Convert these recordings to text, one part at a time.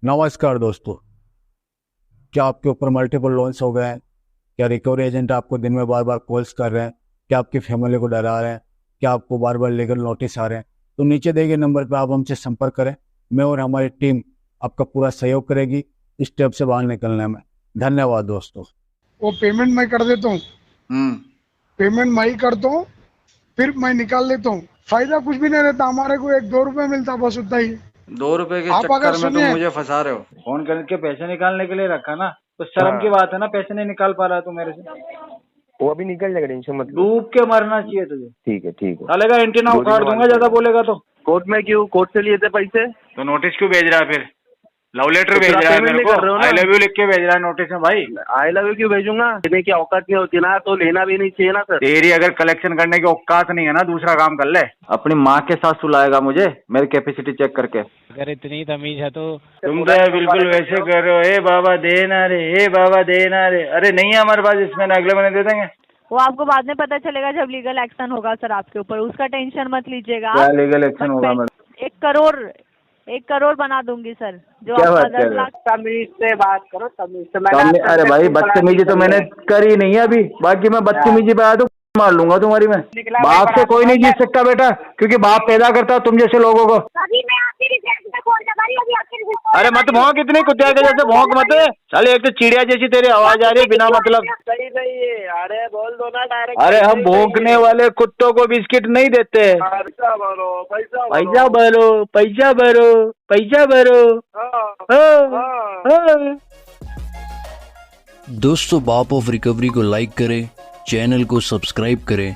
नमस्कार दोस्तों। क्या आपके ऊपर मल्टीपल लोन्स हो गए हैं? क्या रिकवरी एजेंट आपको दिन में बार बार कॉल्स कर रहे हैं? क्या आपकी फैमिली को डरा रहे हैं? क्या आपको बार बार लीगल नोटिस आ रहे हैं? तो नीचे दिए गए नंबर पर आप हमसे संपर्क करें। मैं और हमारी टीम आपका पूरा सहयोग करेगी इस स्टेप से बाहर निकलने में। धन्यवाद दोस्तों। वो पेमेंट मैं कर देता हूँ। हम्म। पेमेंट मैं ही करता हूँ, फिर मैं निकाल लेता हूँ। फायदा कुछ भी नहीं रहता, हमारे को 1-2 रुपए मिलता, बस उतना ही। 2 रुपए के आप अगर चक्कर में तुम सुनिए, मुझे फंसा रहे हो। फोन करके पैसे निकालने के लिए रखा ना, तो शर्म की हाँ, बात है ना, पैसे नहीं निकाल पा रहा है तू मेरे से। वो अभी निकल जाएगा, टेंशन मत लो। डूब के मरना चाहिए तुझे। ठीक है, ठीक है। साले का एंटीना 2 दिन उखाड़ में दूंगा मालूम पड़ ज्यादा जाएगा। बोलेगा तो। कोर्ट में क्यों? कोर्ट से लिए थे पैसे? तो नोटिस क्यों भेज रहा है फिर? लव लेटर तो भेज फिर आप रहा है पेमेंट मेरे नहीं को, कर रहे हो ना? आई लव यू लिख के भेज रहा है नोटिस में भाई। आई लव यू क्यों भेजूंगा? लेने की औकात नहीं होती ना, तो लेना भी नहीं चाहिए ना सर। तेरी अगर कलेक्शन करने की औकात नहीं है ना, दूसरा काम कर ले। अपनी माँ के साथ सुलाएगा मुझे मेरी कैपेसिटी चेक करके। अगर इतनी तमीज है तो तुम तो यार बिल्कुल वैसे कर रहे हो, ए बाबा देना रे, ए बाबा देना रे। अरे नहीं है हमारे पास, इसमें ना अगले महीने दे देंगे। वो आपको बाद में पता चलेगा जब लीगल एक्शन होगा सर आपके ऊपर, उसका टेंशन मत लीजिएगा क्या आप। लीगल एक्शन होगा? बट मतलब 1 करोड़ बना दूंगी सर, जो क्या आपका बात कर 10 रहे हो? लाख। तमीज से बात करो, तमीज से। मैंने अरे भाई बदतमीजी तो मैंने करी नहीं है अभी, बाकी मैं बदतमीजी पे आया तो मार लूंगा तुम्हारी मैं। बाप से कोई नहीं जीत सकता बेटा, क्योंकि बाप पैदा करता है तुम जैसे लोगों को। अभी मैं आपकी रिजल्ट में फोन लगा रही हूँ, अभी आपकी रिजल्ट। अरे मत भौंक, इतनी कुत्ते के जैसे भौंक मत। चल एक तो चिड़िया जैसी तेरी आवाज आ रही है बिना मतलब। सही नहीं है, अरे बोल दो ना डायरेक्ट। अरे हम भौंकने वाले कुत्तों को बिस्किट नहीं देते। पैसा भरो, पैसा पैसा भरो, पैसा भरो, पैसा भरो। दोस्तों, बाप ऑफ रिकवरी को लाइक करें, चैनल को सब्सक्राइब करें,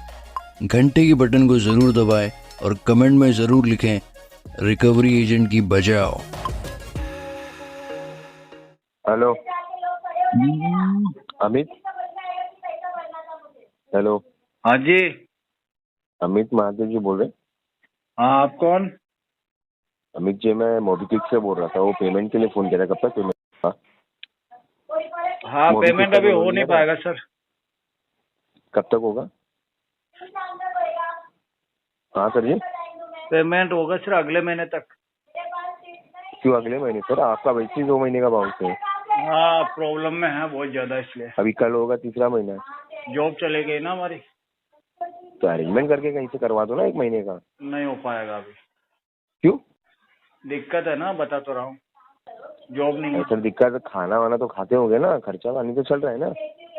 घंटे के बटन को ज़रूर दबाएं और कमेंट में ज़रूर लिखें रिकवरी एजेंट की बजाओ। हेलो अमित। हेलो हाँ जी। अमित महादेव जी बोल रहे? हाँ आप कौन? अमित जी, मैं मोबिक्विक से बोल रहा था। वो पेमेंट के लिए फोन किया था, कब तक पेमेंट? हाँ पेमेंट अभी हो नहीं पाएगा सर। कब तक होगा? हाँ सर जी, पेमेंट होगा सर अगले महीने तक। क्यों अगले महीने सर? आपका वैसे ही 2 महीने का बाउंस है। हाँ प्रॉब्लम में है बहुत ज्यादा, इसलिए। अभी कल होगा तीसरा महीना। जॉब चले गई ना हमारी। तो अरेंजमेंट करके कहीं से करवा दो ना 1 महीने का। नहीं हो पाएगा अभी। क्यों? दिक्कत है ना, बता तो रहा हूँ, जॉब नहीं है। सर दिक्कत, खाना वाना तो खाते होंगे ना, खर्चा पानी तो चल रहा है ना।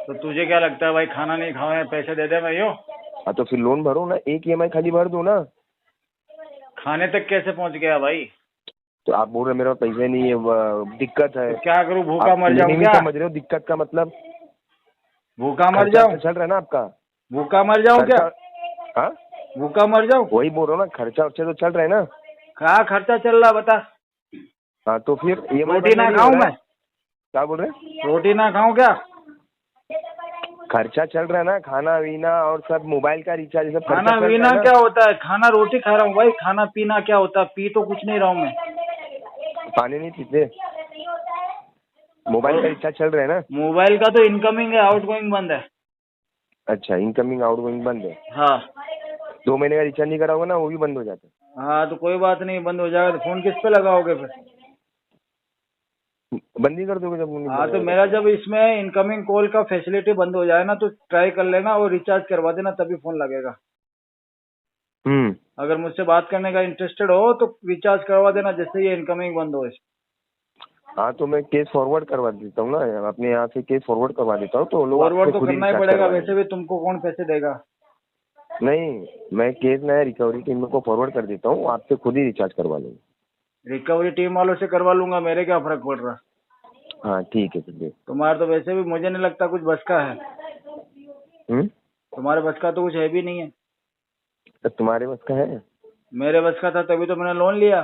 तो तुझे क्या लगता है भाई, खाना नहीं खाओ पैसे दे दे भाई? हाँ तो फिर लोन भरो ना, एक EMI खाली भर दो ना। खाने तक कैसे पहुंच गया भाई? तो आप बोल रहे मेरे पास पैसे नहीं है, दिक्कत है। तो क्या करूँ, भूखा आप मर जाऊँ नहीं क्या? समझ रहे हो दिक्कत का मतलब? भूखा मर खर्चा जाऊँ? चल रहा है ना आपका। भूखा मर जाऊँ क्या? हाँ भूखा मर जाऊँ? वही बोल रहा हूँ ना, खर्चा वर्चा तो चल रहा है ना। क्या खर्चा चल रहा बता? हाँ तो फिर रोटी ना खाऊं मैं? क्या बोल रहे हैं? रोटी ना खाऊं क्या? खर्चा चल रहा है ना, खाना वीना और सब, मोबाइल का रिचार्ज सब। खाना वीना क्या होता है? खाना रोटी खा रहा हूँ भाई, खाना पीना क्या होता है? पी तो कुछ नहीं रहा हूँ मैं। पानी नहीं पीते? मोबाइल का रिचार्ज चल रहा है ना? मोबाइल का तो इनकमिंग है, आउटगोइंग बंद है। अच्छा, इनकमिंग आउटगोइंग बंद है। हाँ 2 महीने का रिचार्ज नहीं कराओगे ना, वो भी बंद हो जाता है। हाँ तो कोई बात नहीं, बंद हो जाएगा। तो फोन किस पे लगाओगे फिर? बंद ही कर दोगे जब? हाँ तो मेरा जब इसमें इनकमिंग कॉल का फैसिलिटी बंद हो जाए ना, तो ट्राई कर लेना और रिचार्ज करवा देना, तभी फोन लगेगा। अगर मुझसे बात करने का इंटरेस्टेड हो तो रिचार्ज करवा देना, जिससे ये इनकमिंग बंद हो। हाँ तो मैं केस फॉरवर्ड करवा देता हूँ ना, अपने यहाँ से केस फॉरवर्ड करवा देता हूँ, तो लोग फॉरवर्ड तो खुद ही करना ही रिचार्ज पड़ेगा, करवा वैसे भी तुमको कौन पैसे देगा? नहीं, मैं केस नया रिकवरी टीम को फॉरवर्ड कर देता हूँ, आपसे खुद ही रिचार्ज करवा लेंगे। रिकवरी टीम वालों से करवा लूंगा, मेरे क्या फर्क पड़ रहा? हाँ ठीक है फिर। तुम्हारा तो वैसे भी मुझे नहीं लगता कुछ बस का है। तुम्हारे बस का तो कुछ है भी नहीं है। तो तुम्हारे बस का है? मेरे बस का था तभी तो मैंने लोन लिया।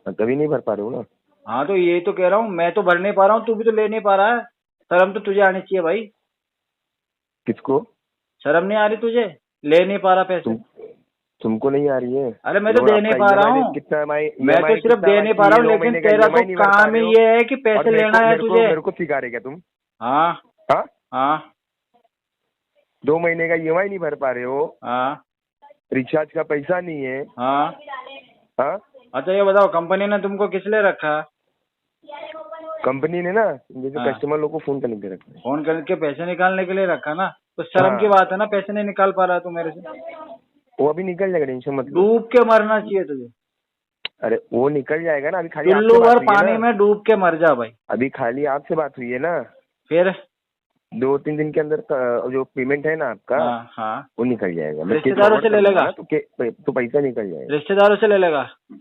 तभी नहीं भर पा रहे हो ना? हाँ तो यही तो कह रहा हूँ, मैं तो भर नहीं पा रहा हूँ, तू भी तो ले नहीं पा रहा है। शर्म तो तुझे आनी चाहिए भाई। किसको शर्म नहीं आ रही तुझे? ले नहीं पा रहा पैसे? तुमको नहीं आ रही है? अरे मैं तो दे नहीं पा रहा हूँ। कितना मैं तो सिर्फ दे नहीं पा रहा हूँ, लेकिन तेरा तो काम ही ये है कि पैसे लेना है तुझे। मेरे को सिखा रहे क्या तुम? हाँ हाँ हाँ 2 महीने का EMI नहीं भर पा रहे हो? हाँ रिचार्ज का पैसा नहीं है? हाँ। हाँ अच्छा ये बताओ, कंपनी ने तुमको किस लिए रखा? कंपनी ने ना जैसे हाँ। कस्टमर लोग को फोन करने के रखा है। फोन करके पैसे निकालने के लिए रखा ना, तो शर्म की बात है ना, पैसे नहीं निकाल पा रहा तू मेरे से। वो अभी निकल जाएगा, टेंशन मत लो। डूब के मरना चाहिए तुझे, अरे वो निकल जाएगा ना, अभी खाली आपसे चुल्लू बात भर हुई है पानी ना। में डूब के मर जा भाई। अभी खाली आपसे बात हुई है ना, फिर 2-3 दिन के अंदर जो पेमेंट है ना आपका, हाँ हाँ, वो निकल जाएगा। मैं रिश्तेदारों से ले लेगा? तो पैसा निकल जाएगा। रिश्तेदारों से ले लेगा, तो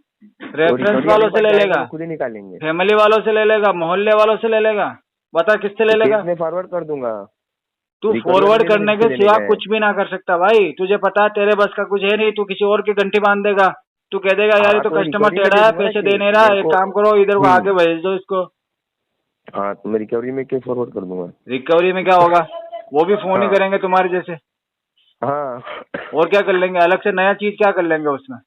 रेफरेंस recovery वालों वाले से ले पास जाएगा, लेगा, वो खुद ही निकालेंगे। फैमिली वालों से ले लेगा, मोहल्ले वालों से ले लेगा, बता किससे ले लेगा? मैं फॉरवर्ड कर दूंगा। तू recovery फॉरवर्ड वाले करने के ले सिवा लेगा। कुछ भी ना कर सकता भाई, तुझे पता है तेरे बस का कुछ है नहीं, तू किसी और की घंटी बांध देगा, तू कह देगा यार ये तो तो कस्टमर recovery में टेढ़ा है, दे दूंगा पैसे कि दे नहीं रहा, मेरे एक को- काम करो इधर को आगे भेज दो इसको। हाँ, तो मैं रिकवरी में क्या फॉरवर्ड कर दूंगा। रिकवरी में क्या होगा? वो भी फोन ही हाँ। करेंगे तुम्हारे जैसे, हाँ, और क्या कर लेंगे? अलग से नया चीज क्या कर लेंगे उसमें?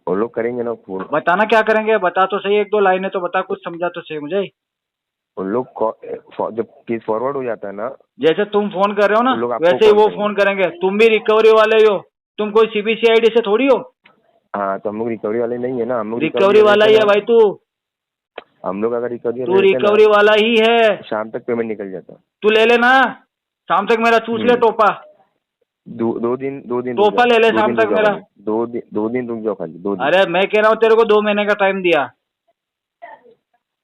वो लोग करेंगे ना फोन। बताना क्या करेंगे, बता तो सही, 1-2 लाइनें तो बता, कुछ समझा तो सही मुझे। उन लोग जब केस फॉरवर्ड हो जाता है ना, जैसे तुम फोन कर रहे हो ना, वो लोग आपको वैसे ही call वो करेंगे। फोन करेंगे। तुम भी रिकवरी वाले ही हो, तुम कोई CBCID से थोड़ी हो। हाँ, तो हम लोग रिकवरी वाले नहीं है ना, हम लोग रिकवरी वाला ही है भाई तू, हम लोग अगर रिकवरी तू रिकवरी वाला ही है। शाम तक पेमेंट निकल जाता। तू ले लेना, शाम तक मेरा चूस ले टोपा, दो दिन टोपा ले ले शाम तक मेरा। 2 दिन रुक जाओ खाली, 2 दिन। अरे मैं कह रहा हूँ तेरे को 2 महीने का टाइम दिया,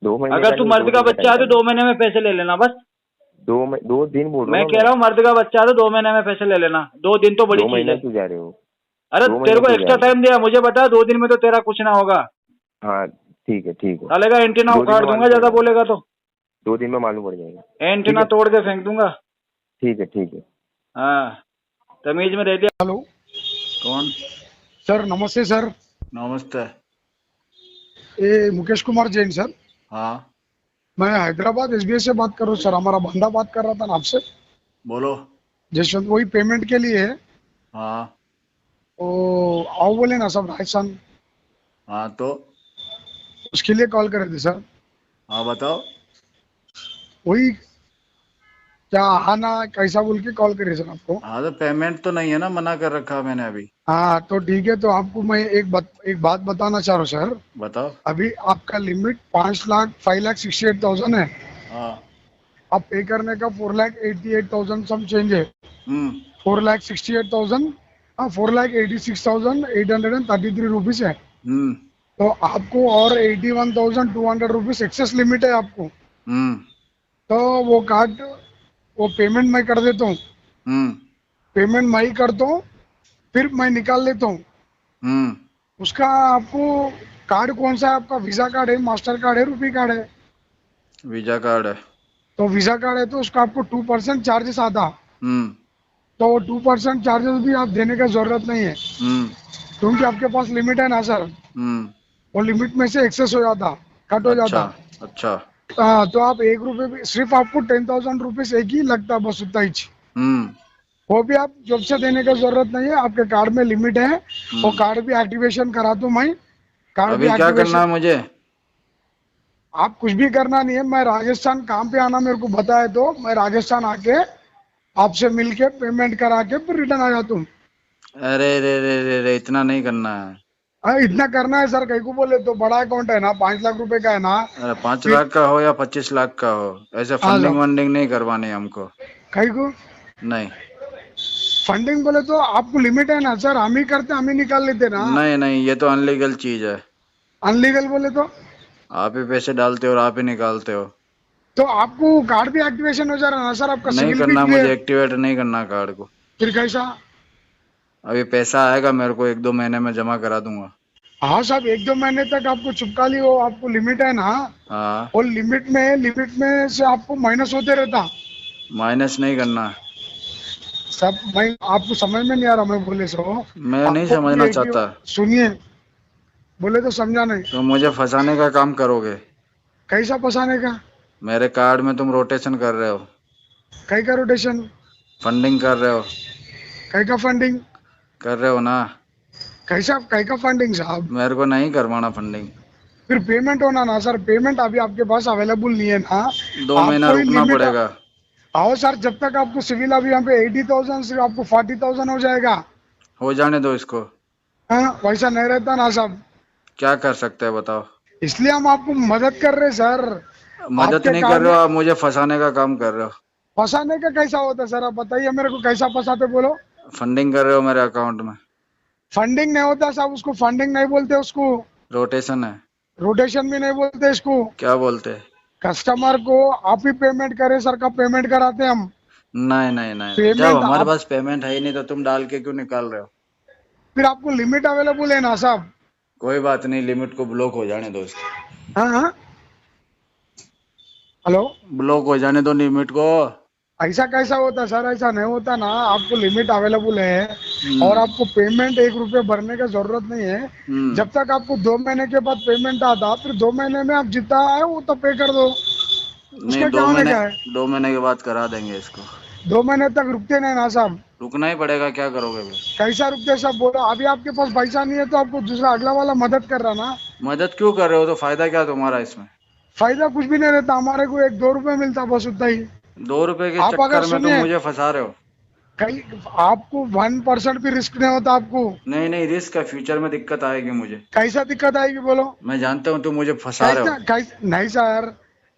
2 महीने अगर तू मर्द का बच्चा है तो 2 महीने में पैसे ले लेना बस। 2 दिन बोल रहा मैं हूँ कह रहा हूँ मर्द का बच्चा है तो 2 महीने में पैसे ले लेना, 2 दिन तो बड़ी 2 चीज महीने है। क्यों जा रहे हो? अरे 2 तेरे को महीने एक्स्ट्रा क्यों जा टाइम दिया, मुझे बता 2 दिन में तो तेरा कुछ ना होगा। हाँ ठीक है चलेगा, एंटीना 2 दिन उखाड़ में दूंगा मालूम ज्यादा पड़ बोलेगा तो, 2 दिन में मालूम पड़ जाएगा। एंटीना ठीक है। तोड़ के फेंक दूंगा। ठीक है। हाँ, तमीज में रह दिया। हेलो कौन? सर, नमस्ते सर। नमस्ते। ये मुकेश कुमार जैन सर, हाँ मैं हैदराबाद SBI से बात कर रहा हूँ सर। हमारा बंदा बात कर रहा था ना आपसे, बोलो। जसवंत, वही पेमेंट के लिए है। हाँ तो आओ बोले ना सब राजस्थान, हाँ, तो उसके लिए कॉल करे थे सर। हाँ बताओ। वही क्या आना कैसा बोल के कॉल करे सर आपको। हाँ तो पेमेंट तो नहीं है ना, मना कर रखा मैंने अभी। हाँ तो ठीक है, तो आपको मैं एक बात बताना चाह रहा हूँ सर। बताओ। अभी आपका लिमिट 5,68,000 है। हाँ। आप पे करने का 4,88,000 सम चेंज है। 4,68,000 4,86,833 रुपीज है। तो आपको और 81,200 रुपीज एक्सेस लिमिट है आपको। तो वो कार्ड, वो पेमेंट मैं कर देता हूँ, पेमेंट मैं ही करता हूँ, फिर मैं निकाल लेता हूँ। उसका आपको कार्ड कौन सा है आपका? वीजा कार्ड है, मास्टर कार्ड है, रुपी कार्ड है? वीजा कार्ड है। तो वीजा कार्ड है तो उसका आपको 2% चार्जेस आता। तो 2% चार्जेस भी आप देने का जरूरत नहीं है, क्योंकि आपके पास लिमिट है ना सर। वो लिमिट में से एक्सेस हो जाता, कट हो जाता। अच्छा। हाँ, तो आप 1 रुपये भी, सिर्फ आपको 10,000 रुपीज एक ही लगता, बस उतना ही। वो भी आप जब से देने का जरूरत नहीं है, आपके कार्ड में लिमिट है। वो कार्ड भी एक्टिवेशन करा दूं मैं। कार्ड अभी भी क्या करना है एक्टिवेशन, मुझे? आप कुछ भी करना नहीं है। मैं राजस्थान काम पे आना मेरे को बताए तो मैं राजस्थान आके आपसे मिलके पेमेंट करा के फिर रिटर्न आ जाता हूँ। अरे रे, इतना नहीं करना है। इतना करना है सर, कहीं को बोले तो बड़ा अकाउंट है ना, 5 लाख रुपए का है ना। अरे 5 लाख का हो या 25 लाख का हो, ऐसे फंडिंग वंडिंग नहीं करवानी हमको। कहीं को नहीं फंडिंग बोले तो आपको लिमिट है ना सर, हम ही करते, हम ही निकाल लेते ना। नहीं, ये तो अनलीगल चीज है। अनलीगल बोले तो आप ही पैसे डालते हो और आप ही निकालते हो। तो आपको कार्ड भी एक्टिवेशन हो जा रहा है ना सर, आपका नहीं सिविल करना, भी मुझे clear। एक्टिवेट नहीं करना कार्ड को। फिर कैसा? अभी पैसा आएगा मेरे को, 1-2 महीने में जमा करा दूंगा। हाँ साहब, 1-2 महीने तक आपको चुपका ली हो, आपको लिमिट है ना। हाँ, और लिमिट में से आपको माइनस होते रहता। माइनस नहीं करना। सब मैं आपको समझ में नहीं आ रहा, मैं बोले सो मैं नहीं आपको समझना ये चाहता। सुनिए, बोले तो समझा नहीं। तो मुझे फंसाने का काम करोगे? कैसा फंसाने का? मेरे कार्ड में तुम रोटेशन कर रहे हो, कई का रोटेशन, फंडिंग कर रहे हो, कई का फंडिंग, कर रहे हो ना? कैसा कई का फंडिंग साहब? मेरे को नहीं करवाना फंडिंग। फिर पेमेंट होना ना सर, पेमेंट अभी आपके पास अवेलेबल नहीं है ना। 2 महीना आपको ही रुकना limit- पड़ेगा। आओ सर, जब तक आपको सिविल अभी यहाँ पे 80,000 से आपको 40,000 हो जाएगा। हो जाने दो इसको। हाँ, वैसा नहीं रहता ना साहब, क्या कर सकते हैं बताओ? इसलिए हम आपको मदद कर रहे सर। मदद आपके नहीं काम कर रहे हो में- आप, मुझे फंसाने का काम कर रहे हो। फंसाने का कैसा होता है सर? आप बताइए मेरे को, कैसा फंसाते बोलो? फंडिंग कर रहे हो मेरे अकाउंट में। फंडिंग नहीं होता साहब, उसको फंडिंग नहीं बोलते, उसको रोटेशन है। रोटेशन भी नहीं बोलते इसको। क्या बोलते हैं? कस्टमर को आप ही पेमेंट करे सर, का पेमेंट कराते हैं हम। नहीं नहीं नहीं, जब पेमेंट हमारे आप, पास पेमेंट है ही नहीं तो तुम डाल के क्यों निकाल रहे हो? फिर आपको लिमिट अवेलेबल है ना साहब? कोई बात नहीं, लिमिट को ब्लॉक हो जाने दो इसको। हाँ हाँ, हेलो, ब्लॉक हो जाने दो लिमिट को। ऐसा कैसा होता है सर? ऐसा नहीं होता ना, आपको लिमिट अवेलेबल है और आपको पेमेंट 1 रुपये भरने का जरूरत नहीं है। जब तक आपको 2 महीने के बाद पेमेंट आता, फिर 2 महीने में आप जितना आए वो तो पे कर दो। नहीं, उसका क्या होने का है? 2 महीने के बाद करा देंगे इसको। 2 महीने तक रुकते नहीं ना साहब? रुकना ही पड़ेगा, क्या करोगे फिर? कैसा रुकते साहब बोलो? अभी आपके पास पैसा नहीं है तो आपको दूसरा अगला वाला मदद कर रहा ना। मदद क्यों कर रहे हो? तो फायदा क्या तुम्हारा इसमें? फायदा कुछ भी नहीं रहता, हमारे को 1-2 रुपए मिलता बस, उतना ही। 2 रुपए के आप अगर चक्कर में तुम सुनिए, मुझे फंसा रहे हो। कहीं आपको 1% भी रिस्क नहीं होता आपको? नहीं नहीं, रिस्क है, फ्यूचर में दिक्कत आएगी मुझे। कैसा दिक्कत आएगी बोलो? मैं जानता हूँ तुम मुझे फंसा रहे हो। नहीं सर,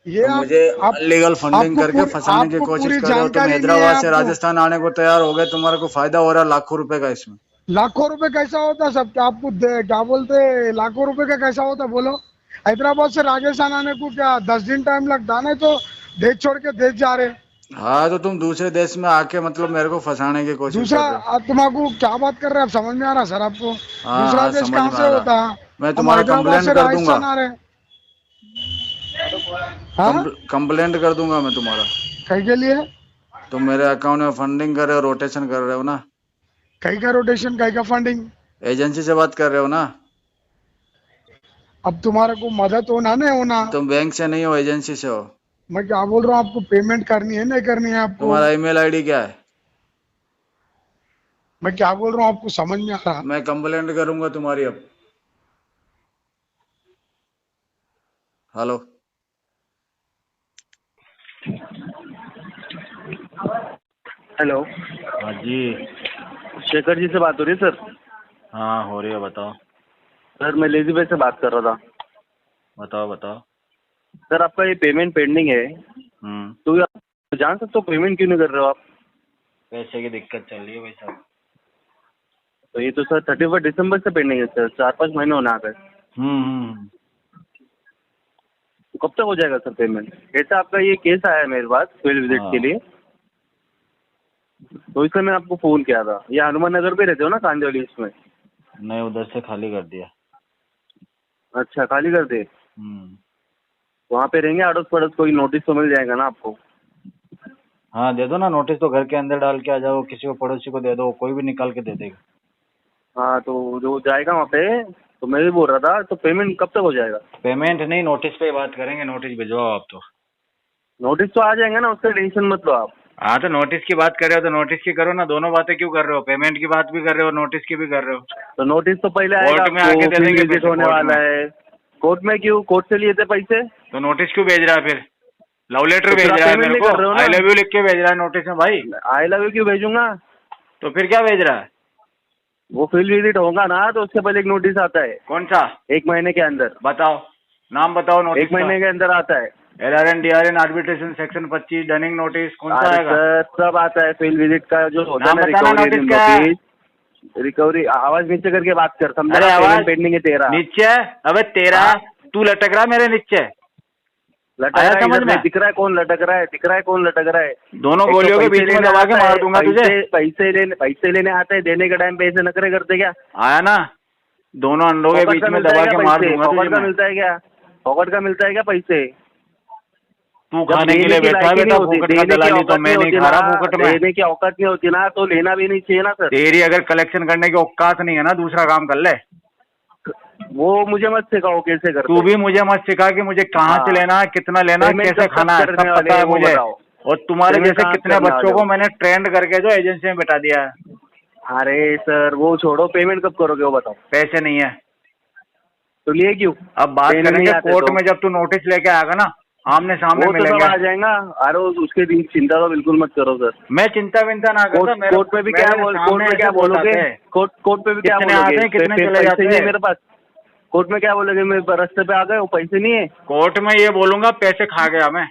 ये तुम मुझे अनलीगल फंडिंग करके फंसाने की कोशिश कर रहे हो। तुम हैदराबाद से राजस्थान आने को तैयार हो गए, तुम्हारे को फायदा हो रहा है लाखों रुपए का इसमें। लाखों रुपए कैसा होता सब? क्या आपको क्या बोलते, लाखों रुपए का कैसा होता बोलो? हैदराबाद से राजस्थान आने को क्या 10 दिन टाइम लगता, नहीं तो देश छोड़ के देश जा रहे। हाँ, तो तुम दूसरे देश में आके मतलब मेरे को फंसाने की कोशिश कर रहे हो। दूसरा, तुम्हारा क्या बात कर रहे हैं आप? समझ में आ रहा सर आपको? हाँ, दूसरा हाँ, देश समझ कहाँ में से आ रहा। होता? मैं हम तुम्हारा हैदराबाद कंप्लेंट से कर दूंगा। राजस्थान आ रहे। हाँ, कंप्लेंट कर दूंगा मैं तुम्हारा। कहीं के लिए? तुम मेरे अकाउंट में फंडिंग कर रहे हो, रोटेशन कर रहे हो ना। कहीं का रोटेशन, कहीं का फंडिंग? एजेंसी से बात कर रहे हो ना। अब तुम्हारे को मदद होना नहीं होना? तुम बैंक से नहीं हो, एजेंसी से हो। मैं क्या बोल रहा हूँ, आपको पेमेंट करनी है नहीं करनी है आपको? तुम्हारा ईमेल आईडी क्या है? मैं क्या बोल रहा हूँ आपको समझ में आ रहा? मैं कंप्लेंट करूंगा तुम्हारी अब। Hello, hello. हाँ जी। शेखर जी से बात हो रही है सर? हाँ हो रही है, बताओ। सर मैं लेजी भाई से बात कर रहा था। बताओ बताओ। सर आपका ये पेमेंट पेंडिंग है, तो आप जान सकते हो पेमेंट क्यों नहीं कर रहे हो आप? पैसे की दिक्कत चल रही है भाई साहब। तो ये तो सर 31 दिसंबर से पेंडिंग है सर, 4-5 महीने होने आ गए। तो कब तक हो जाएगा सर पेमेंट? ऐसा आपका ये केस आया है मेरे पास फील्ड विजिट के लिए, तो इसलिए मैंने आपको फोन किया था। ये हनुमान नगर पे रहते हो ना, कांदिवली इसमें? नहीं, उधर से खाली कर दिया। अच्छा, खाली कर दे। वहाँ पे रहेंगे अड़ोस पड़ोस, कोई नोटिस तो मिल जाएगा ना आपको? हाँ दे दो ना नोटिस, तो घर के अंदर डाल के आ जाओ, किसी को पड़ोसी को दे दो, कोई भी निकाल के दे देगा। हाँ, तो जो जाएगा वहाँ पे, तो मैं भी बोल रहा था, तो पेमेंट कब तक हो जाएगा? पेमेंट नहीं, नोटिस पे बात करेंगे। नोटिस भिजवाओ आप। तो नोटिस तो आ जाएंगे ना, उसका टेंशन मत लो आप। हाँ तो नोटिस की बात कर रहे हो तो नोटिस की करो ना, दोनों बातें क्यों कर रहे हो? पेमेंट की बात भी कर रहे हो, नोटिस की भी कर रहे हो। तो नोटिस तो पहले आएगा, कोर्ट में आके दे देंगे, विजिट होने वाला है। कोर्ट में क्यों? कोर्ट से लिए थे पैसे, तो नोटिस क्यों भेज रहा है फिर? लव लेटर तो भेज रहा है मेरे को, कर रहे हो ना? आई लव यू लिख के भेज रहा है नोटिस में भाई। आई लव यू क्यों भेजूंगा? तो फिर क्या भेज रहा है? वो फील्ड विजिट होगा ना, तो उसके पहले एक नोटिस आता है। कौन सा? 1 महीने के अंदर। बताओ, नाम बताओ नोटिस। 1 महीने के अंदर आता है। LRN DRN arbitration section 25 Dunning notice, कौन सा आएगा? सर सब आता है फील्ड विजिट का, जो होता है ना, रिकवरी। आवाज नीचे करके बात कर, समझा? अरे आवाज पेंडिंग है तेरा नीचे। अबे तेरा तू लटक रहा मेरे नीचे, लटक रहा है, समझ में दिख रहा है कौन लटक रहा है, दिख रहा है कौन लटक रहा है। दोनों गोलियों के बीच में दबा के मार दूंगा तुझे। पैसे लेने आते हैं, देने के टाइम पे ऐसे नखरे करते क्या? आया ना, दोनों अंडों के बीच में दबा के मार दूंगा तुझे। पॉकेट का मिलता है क्या? पॉकेट का मिलता है क्या पैसे? तू खाने के लिए बैठा है बेटा, फोकट का दलाली तो मैं नहीं खा रहा फोकट में। देने की औकात नहीं होती ना, तो लेना भी नहीं चाहिए ना सर। तेरी अगर कलेक्शन करने की औकात नहीं है ना, दूसरा काम कर ले। वो मुझे मत सिखाओ कैसे करते। तू भी मुझे मत सिखा कि मुझे कहाँ से लेना, कितना लेना, कैसे खाना है, सब पता है मुझे। और तुम्हारे जैसे कितने बच्चों को मैंने ट्रेंड करके जो एजेंसी में बैठा दिया है। अरे सर वो छोड़ो, पेमेंट कब करोगे वो बताओ। पैसे नहीं है तो लिए क्यों? अब बात करेंगे कोर्ट में, जब तू नोटिस लेके आएगा ना, आमने सामने मिलेंगे। आ जाएगा। अरे उसके दिन चिंता तो बिल्कुल मत करो सर। मैं चिंता विंता ना करता। कोर्ट पे भी क्या बोलोगे? कोर्ट पे भी क्या बोलोगे? कितने चले जाते हैं मेरे पास कोर्ट में क्या बोलोगे? मैं रास्ते पे आ गए हूँ, पैसे नहीं है। कोर्ट में ये बोलूंगा पैसे खा गया मैं।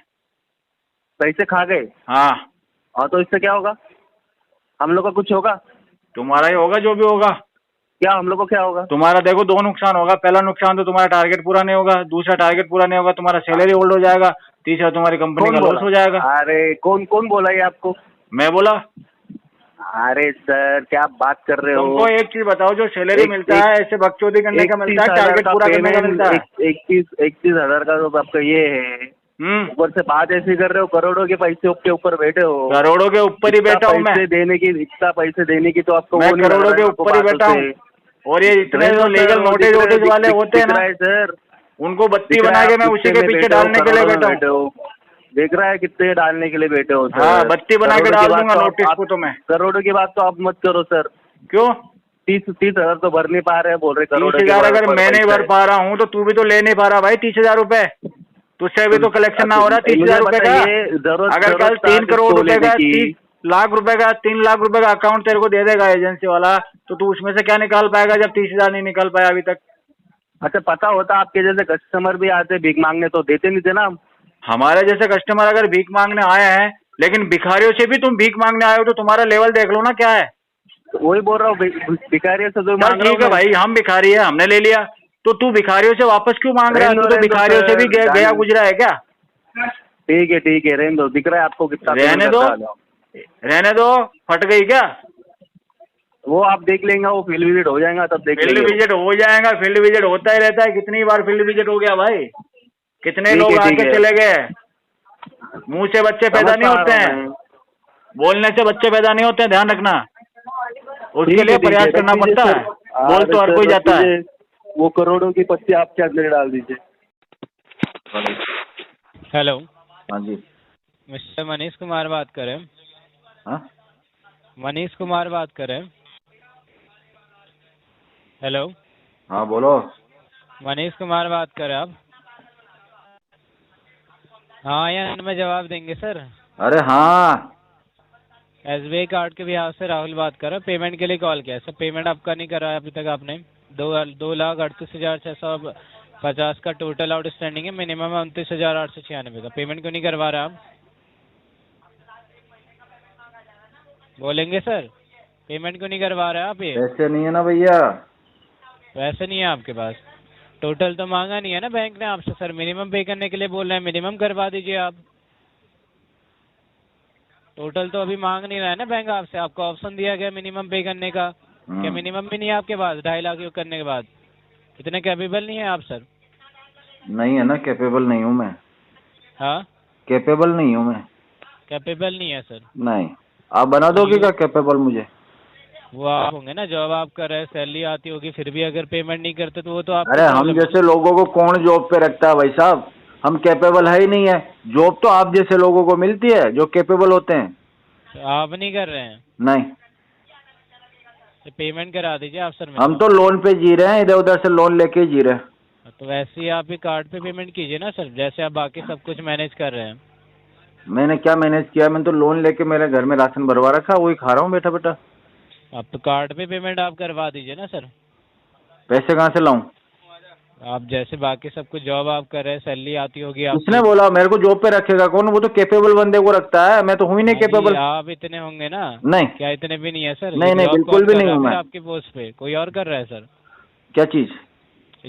पैसे खा गए? हाँ। तो इससे क्या होगा? हम लोग का कुछ होगा? तुम्हारा ही होगा जो भी होगा। क्या हम लोग को क्या होगा? तुम्हारा देखो 2 नुकसान होगा। पहला नुकसान तो तुम्हारा टारगेट पूरा नहीं होगा, दूसरा टारगेट पूरा नहीं होगा, तुम्हारा सैलरी होल्ड हो जाएगा, तीसरा तुम्हारी कंपनी का लॉस हो जाएगा। अरे कौन कौन बोला ये आपको? मैं बोला। अरे सर क्या बात कर रहे हो? तुमको एक चीज बताओ, जो सैलरी मिलता है ऐसे बकचोदी करने का मिलता है, टारगेट पूरा करने का मिलता है? 31,000 का तो आपका ये है, ऊपर से बात ऐसी कर रहे हो, करोड़ों के पैसे के ऊपर बैठे हो। करोड़ों के ऊपर ही बैठा हूँ मैं। इतना पैसे देने की तो आपको मैं करोड़ों के ऊपर ही बैठा हूँ। और ये इतने जो लीगल नोटिस वाले होते हैं ना सर, उनको बत्ती बना के मैं उसी के पीछे डालने के लिए बैठा हूँ। देख रहा है कितने डालने के लिए बैठे हो? हाँ, बत्ती बना के डाल दूंगा नोटिस को। तो मैं करोड़ों की बात तो आप मत करो सर। क्यों? 30,000 तो भर नहीं पा रहे हैं, बोल रहे करोड़। 30,000 अगर मैं नहीं भर पा रहा हूँ तो तू भी तो ले नहीं पा रहा भाई 30,000 रुपए। तुझसे अभी तो कलेक्शन ना हो रहा 30,000 रुपए का। अगर कल 3 करोड़ रुपए का, 3 लाख रुपए का, 3 लाख रुपए का अकाउंट तेरे को दे देगा एजेंसी वाला, तो तू उसमें से क्या निकाल पाएगा जब 30,000 नहीं निकाल पाया अभी तक? अच्छा, पता होता आपके जैसे कस्टमर भी आते भीख मांगने तो देते नहीं थे ना। हमारे जैसे कस्टमर अगर भीख मांगने आए हैं, लेकिन भिखारियों से भी तुम भीख मांगने आए हो, तो तुम्हारा लेवल देख लो ना क्या है। वही बोल रहा हूँ, भिखारियों से तो मांग रहा हूँ। ठीक है भाई, हम भिखारी है, हमने ले लिया, तो तू भिखारियों से वापस क्यों मांग रहा है? तू तो भिखारियों से भी गया गुजरा है क्या? ठीक है, रहने दो। दिख रहा है आपको कितना? रहने दो। फट गई क्या? वो आप देख लेंगे, वो फील्ड विजिट हो जाएगा तब देख लेंगे। फील्ड विजिट हो जाएगा, फील्ड विजिट होता ही रहता है। कितनी बार फील्ड विजिट हो गया भाई, कितने लोग आके चले गए। मुंह से बच्चे पैदा नहीं होते हैं, बोलने से बच्चे पैदा नहीं होते हैं, ध्यान रखना। उसके लिए प्रयास करना पड़ता है। बोल तो हर कोई जाता है। वो करोड़ों की पत्ती आपके अंदर डाल दीजिए। हेलो। हाँ जी। मिस्टर मनीष कुमार बात कर रहे हैं? हाँ, मनीष कुमार बात कर रहे हैं? हेलो। हाँ बोलो। मनीष कुमार बात कर रहे हैं आप? हाँ या में जवाब देंगे सर? अरे हाँ, SBI कार्ड के बिहार से राहुल बात कर रहा हूँ। पेमेंट के लिए कॉल किया सर। पेमेंट आपका नहीं करा है अभी तक आपने। 2,38,650 का टोटल आउटस्टैंडिंग है। मिनिमम 29,896 का। पेमेंट क्यों नहीं करवा रहे आप? बोलेंगे सर, पेमेंट क्यों नहीं करवा रहे आप? ये पैसे नहीं है ना भैया। पैसे नहीं है आपके पास? टोटल तो मांगा नहीं है ना बैंक ने आपसे सर। मिनिमम पे करने के लिए बोल रहे हैं, मिनिमम करवा दीजिए आप। टोटल तो अभी मांग नहीं रहा है ना बैंक आपसे। आपको ऑप्शन दिया गया मिनिमम पे करने का। क्या मिनिमम भी नहीं है आपके पास 2.5 लाख करने के बाद? इतने कैपेबल नहीं है आप सर? नहीं है ना, कैपेबल नहीं हूँ मैं। हाँ, कैपेबल नहीं हूँ मैं। कैपेबल नहीं है सर? नहीं। आप बना दोगे क्या कैपेबल मुझे? वो आप होंगे ना, जॉब आप कर रहे हैं, सैलरी आती होगी, फिर भी अगर पेमेंट नहीं करते तो वो तो आप। अरे हम जैसे लोगों को कौन जॉब पे रखता है भाई साहब? हम कैपेबल है ही नहीं है। जॉब तो आप जैसे लोगों को मिलती है जो कैपेबल होते हैं। तो आप नहीं कर रहे हैं? नहीं। तो पेमेंट करा दीजिए आप सर। हम तो लोन पे जी रहे हैं, इधर उधर से लोन लेके जी रहे हैं। तो वैसे ही आप भी कार्ड पे पेमेंट कीजिए ना सर, जैसे आप बाकी सब कुछ मैनेज कर रहे हैं। मैंने क्या मैनेज किया? मैंने तो लोन लेके मेरे घर में राशन भरवा रखा, वही खा रहा हूँ बैठा बैठा। आप तो कार्ड पे पेमेंट आप करवा दीजिए ना सर। पैसे कहाँ से लाऊं? आप जैसे बाकी सब कुछ जॉब आप कर रहे हैं, सैलरी आती होगी। उसने बोला मेरे को जॉब पे रखेगा कौन? वो तो कैपेबल बंदे को रखता है, मैं तो हूँ ही नहीं कैपेबल। आप इतने होंगे ना? नहीं। क्या इतने भी नहीं है सर? नहीं नहीं, बिल्कुल भी नहीं हूँ मैं। आपकी पोस्ट पे कोई और कर रहा है सर? क्या चीज?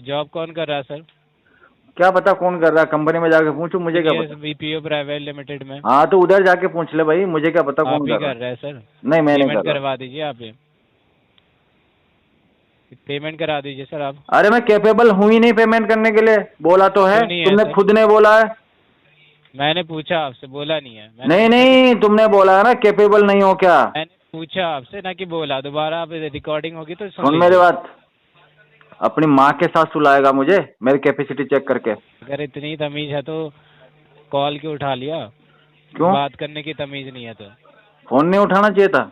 जॉब कौन कर रहा है सर? क्या पता कौन कर रहा है, कंपनी में जाके पूछूं, मुझे क्या पता। BPO प्राइवेट लिमिटेड में। हाँ तो उधर जाके पूछ ले भाई, मुझे क्या पता कौन कर रहा है सर? नहीं, मैं नहीं कर रहा। करवा दीजिए आप, पेमेंट करा दीजिए सर आप। अरे मैं कैपेबल हूँ ही नहीं पेमेंट करने के लिए। बोला तो है, तुमने खुद ने बोला है। मैंने पूछा आपसे, बोला नहीं है। नहीं नहीं, तुमने बोला है ना कैपेबल नहीं हो क्या? मैंने पूछा आपसे ना कि बोला। दोबारा आप रिकॉर्डिंग होगी तो सुन मेरी बात। अपनी माँ के साथ सुलाएगा मुझे मेरी कैपेसिटी चेक करके। अगर इतनी तमीज है तो कॉल क्यों उठा लिया? क्यों? बात करने की तमीज नहीं है तो फोन नहीं उठाना चाहिए था?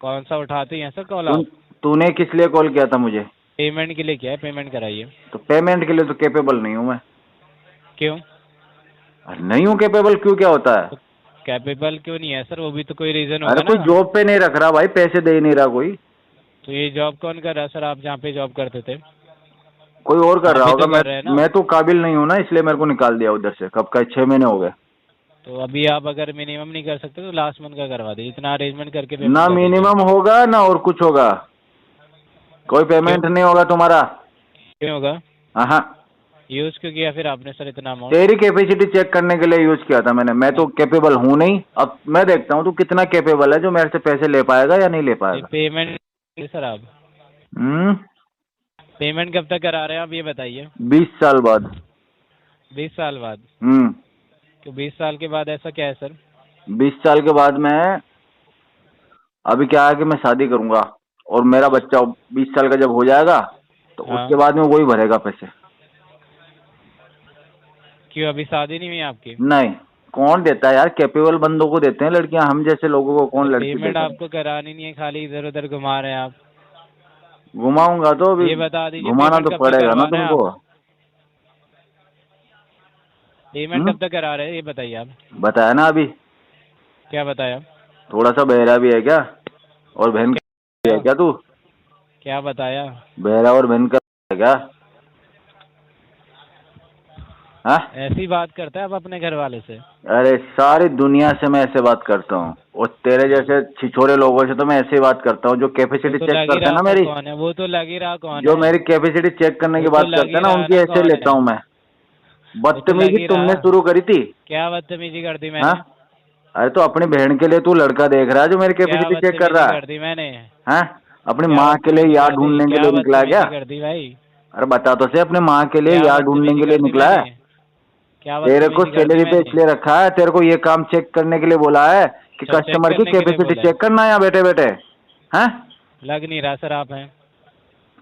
कौन सा उठाते हैं सर कॉल आप? तूने किस लिए कॉल किया था मुझे? पेमेंट के लिए किया है, पेमेंट कराइए। तो पेमेंट के लिए तो कैपेबल नहीं हूँ मैं। क्यों नहीं हूँ कैपेबल? क्यों, क्या होता है? कैपेबल क्यों नहीं है सर? वो भी तो कोई रीजन होगा। अरे कोई जॉब पे नहीं रख रहा भाई, पैसे दे ही नहीं रहा कोई। तो ये जॉब कौन कर रहा है सर? आप जहाँ पे जॉब करते थे कोई और कर रहा अभी होगा। तो कर रहे हैं ना। मैं तो काबिल नहीं हूँ ना, इसलिए मेरे को निकाल दिया उधर से। कब का 6 महीने हो गए। तो अभी आप अगर मिनिमम नहीं कर सकते तो लास्ट मंथ का करवा दीजिए, इतना अरेंजमेंट करके ना पेमेंट कर दीजिए। मिनिमम होगा ना और कुछ होगा, कोई पेमेंट नहीं होगा तुम्हारा। क्यों होगा? हाँ, यूज क्यों किया फिर आपने सर इतना अमाउंट? तेरी कैपेसिटी चेक करने के लिए यूज किया था मैंने। मैं तो कैपेबल हूँ नहीं। अब मैं देखता हूँ तू कितना कैपेबल है, जो मेरे से पैसे ले पाएगा या नहीं ले पाएगा। पेमेंट सर आप पेमेंट कब तक करा रहे हैं आप ये बताइए। 20 साल बाद। 20 साल बाद? तो 20 साल के बाद ऐसा क्या है सर? 20 साल के बाद मैं, अभी क्या है कि मैं शादी करूंगा और मेरा बच्चा 20 साल का जब हो जाएगा तो हाँ। उसके बाद में वही भरेगा पैसे। क्यों अभी शादी नहीं हुई आपकी? नहीं, कौन देता है यार, कैपेबल बंदों को देते हैं लड़कियां, हम जैसे लोगों को कौन लड़की पेमेंट देता है। आपको करानी नहीं है, खाली इधर उधर घुमा रहे हैं आप। घुमाऊंगा तो अभी ये बता दीजिए घुमाना पेमेंट तो कब तक पड़ेगा ना करवाना है तुमको। आप? पेमेंट कब तक करा रहे हैं ये बताइए आप। बताया ना अभी। क्या बताया? थोड़ा सा बहरा भी है क्या, और बहन का है क्या तू? क्या बताया? बहरा और बहन का है क्या? हाँ, ऐसी बात करता है आप अपने घर वाले से? अरे सारी दुनिया से मैं ऐसे बात करता हूँ, और तेरे जैसे छिछोरे लोगों से तो मैं ऐसे ही बात करता हूँ। जो कैपेसिटी तो चेक लग ही करते हैं रहा ना मेरी, कौन है, वो तो लग ही रहा कौन जो है। मेरी कैपेसिटी चेक करने की वो तो बात लग करते ही हैं ना, रहा उनकी ना ऐसे कौन लेता है। हूँ मैं। वो तो लग बदतमीजी ही तुमने रहा। शुरू करी थी। क्या बदतमीजी कर दी मैंने? हाँ, अरे तो अपनी बहन के लिए तू लड़का देख रहा है जो मेरी क्या कैपेसिटी चेक कर बदतमीजी रहा है? कर दी मैंने? हाँ, अपनी क्या माँ के लिए बदतमीजी यार कर दी? ढूंढने के क्या लिए निकला क्या? बदतमीजी कर दी भाई? अरे बता तो से, अपने माँ के लिए क्या यार ढूंढने बदतमीजी के लिए कर दी निकला है? मैंने? क्या तेरे को बदतमीजी कर दी सैलरी पे मैंने? इसलिए रखा है, तेरे को ये काम चेक करने के लिए बोला है कि अच्छा, चेक कस्टमर की करने के लिए कैपेसिटी बोला है। चेक करना है यहाँ बैठे बैठे। हैं? लग नहीं रहा सर आप हैं।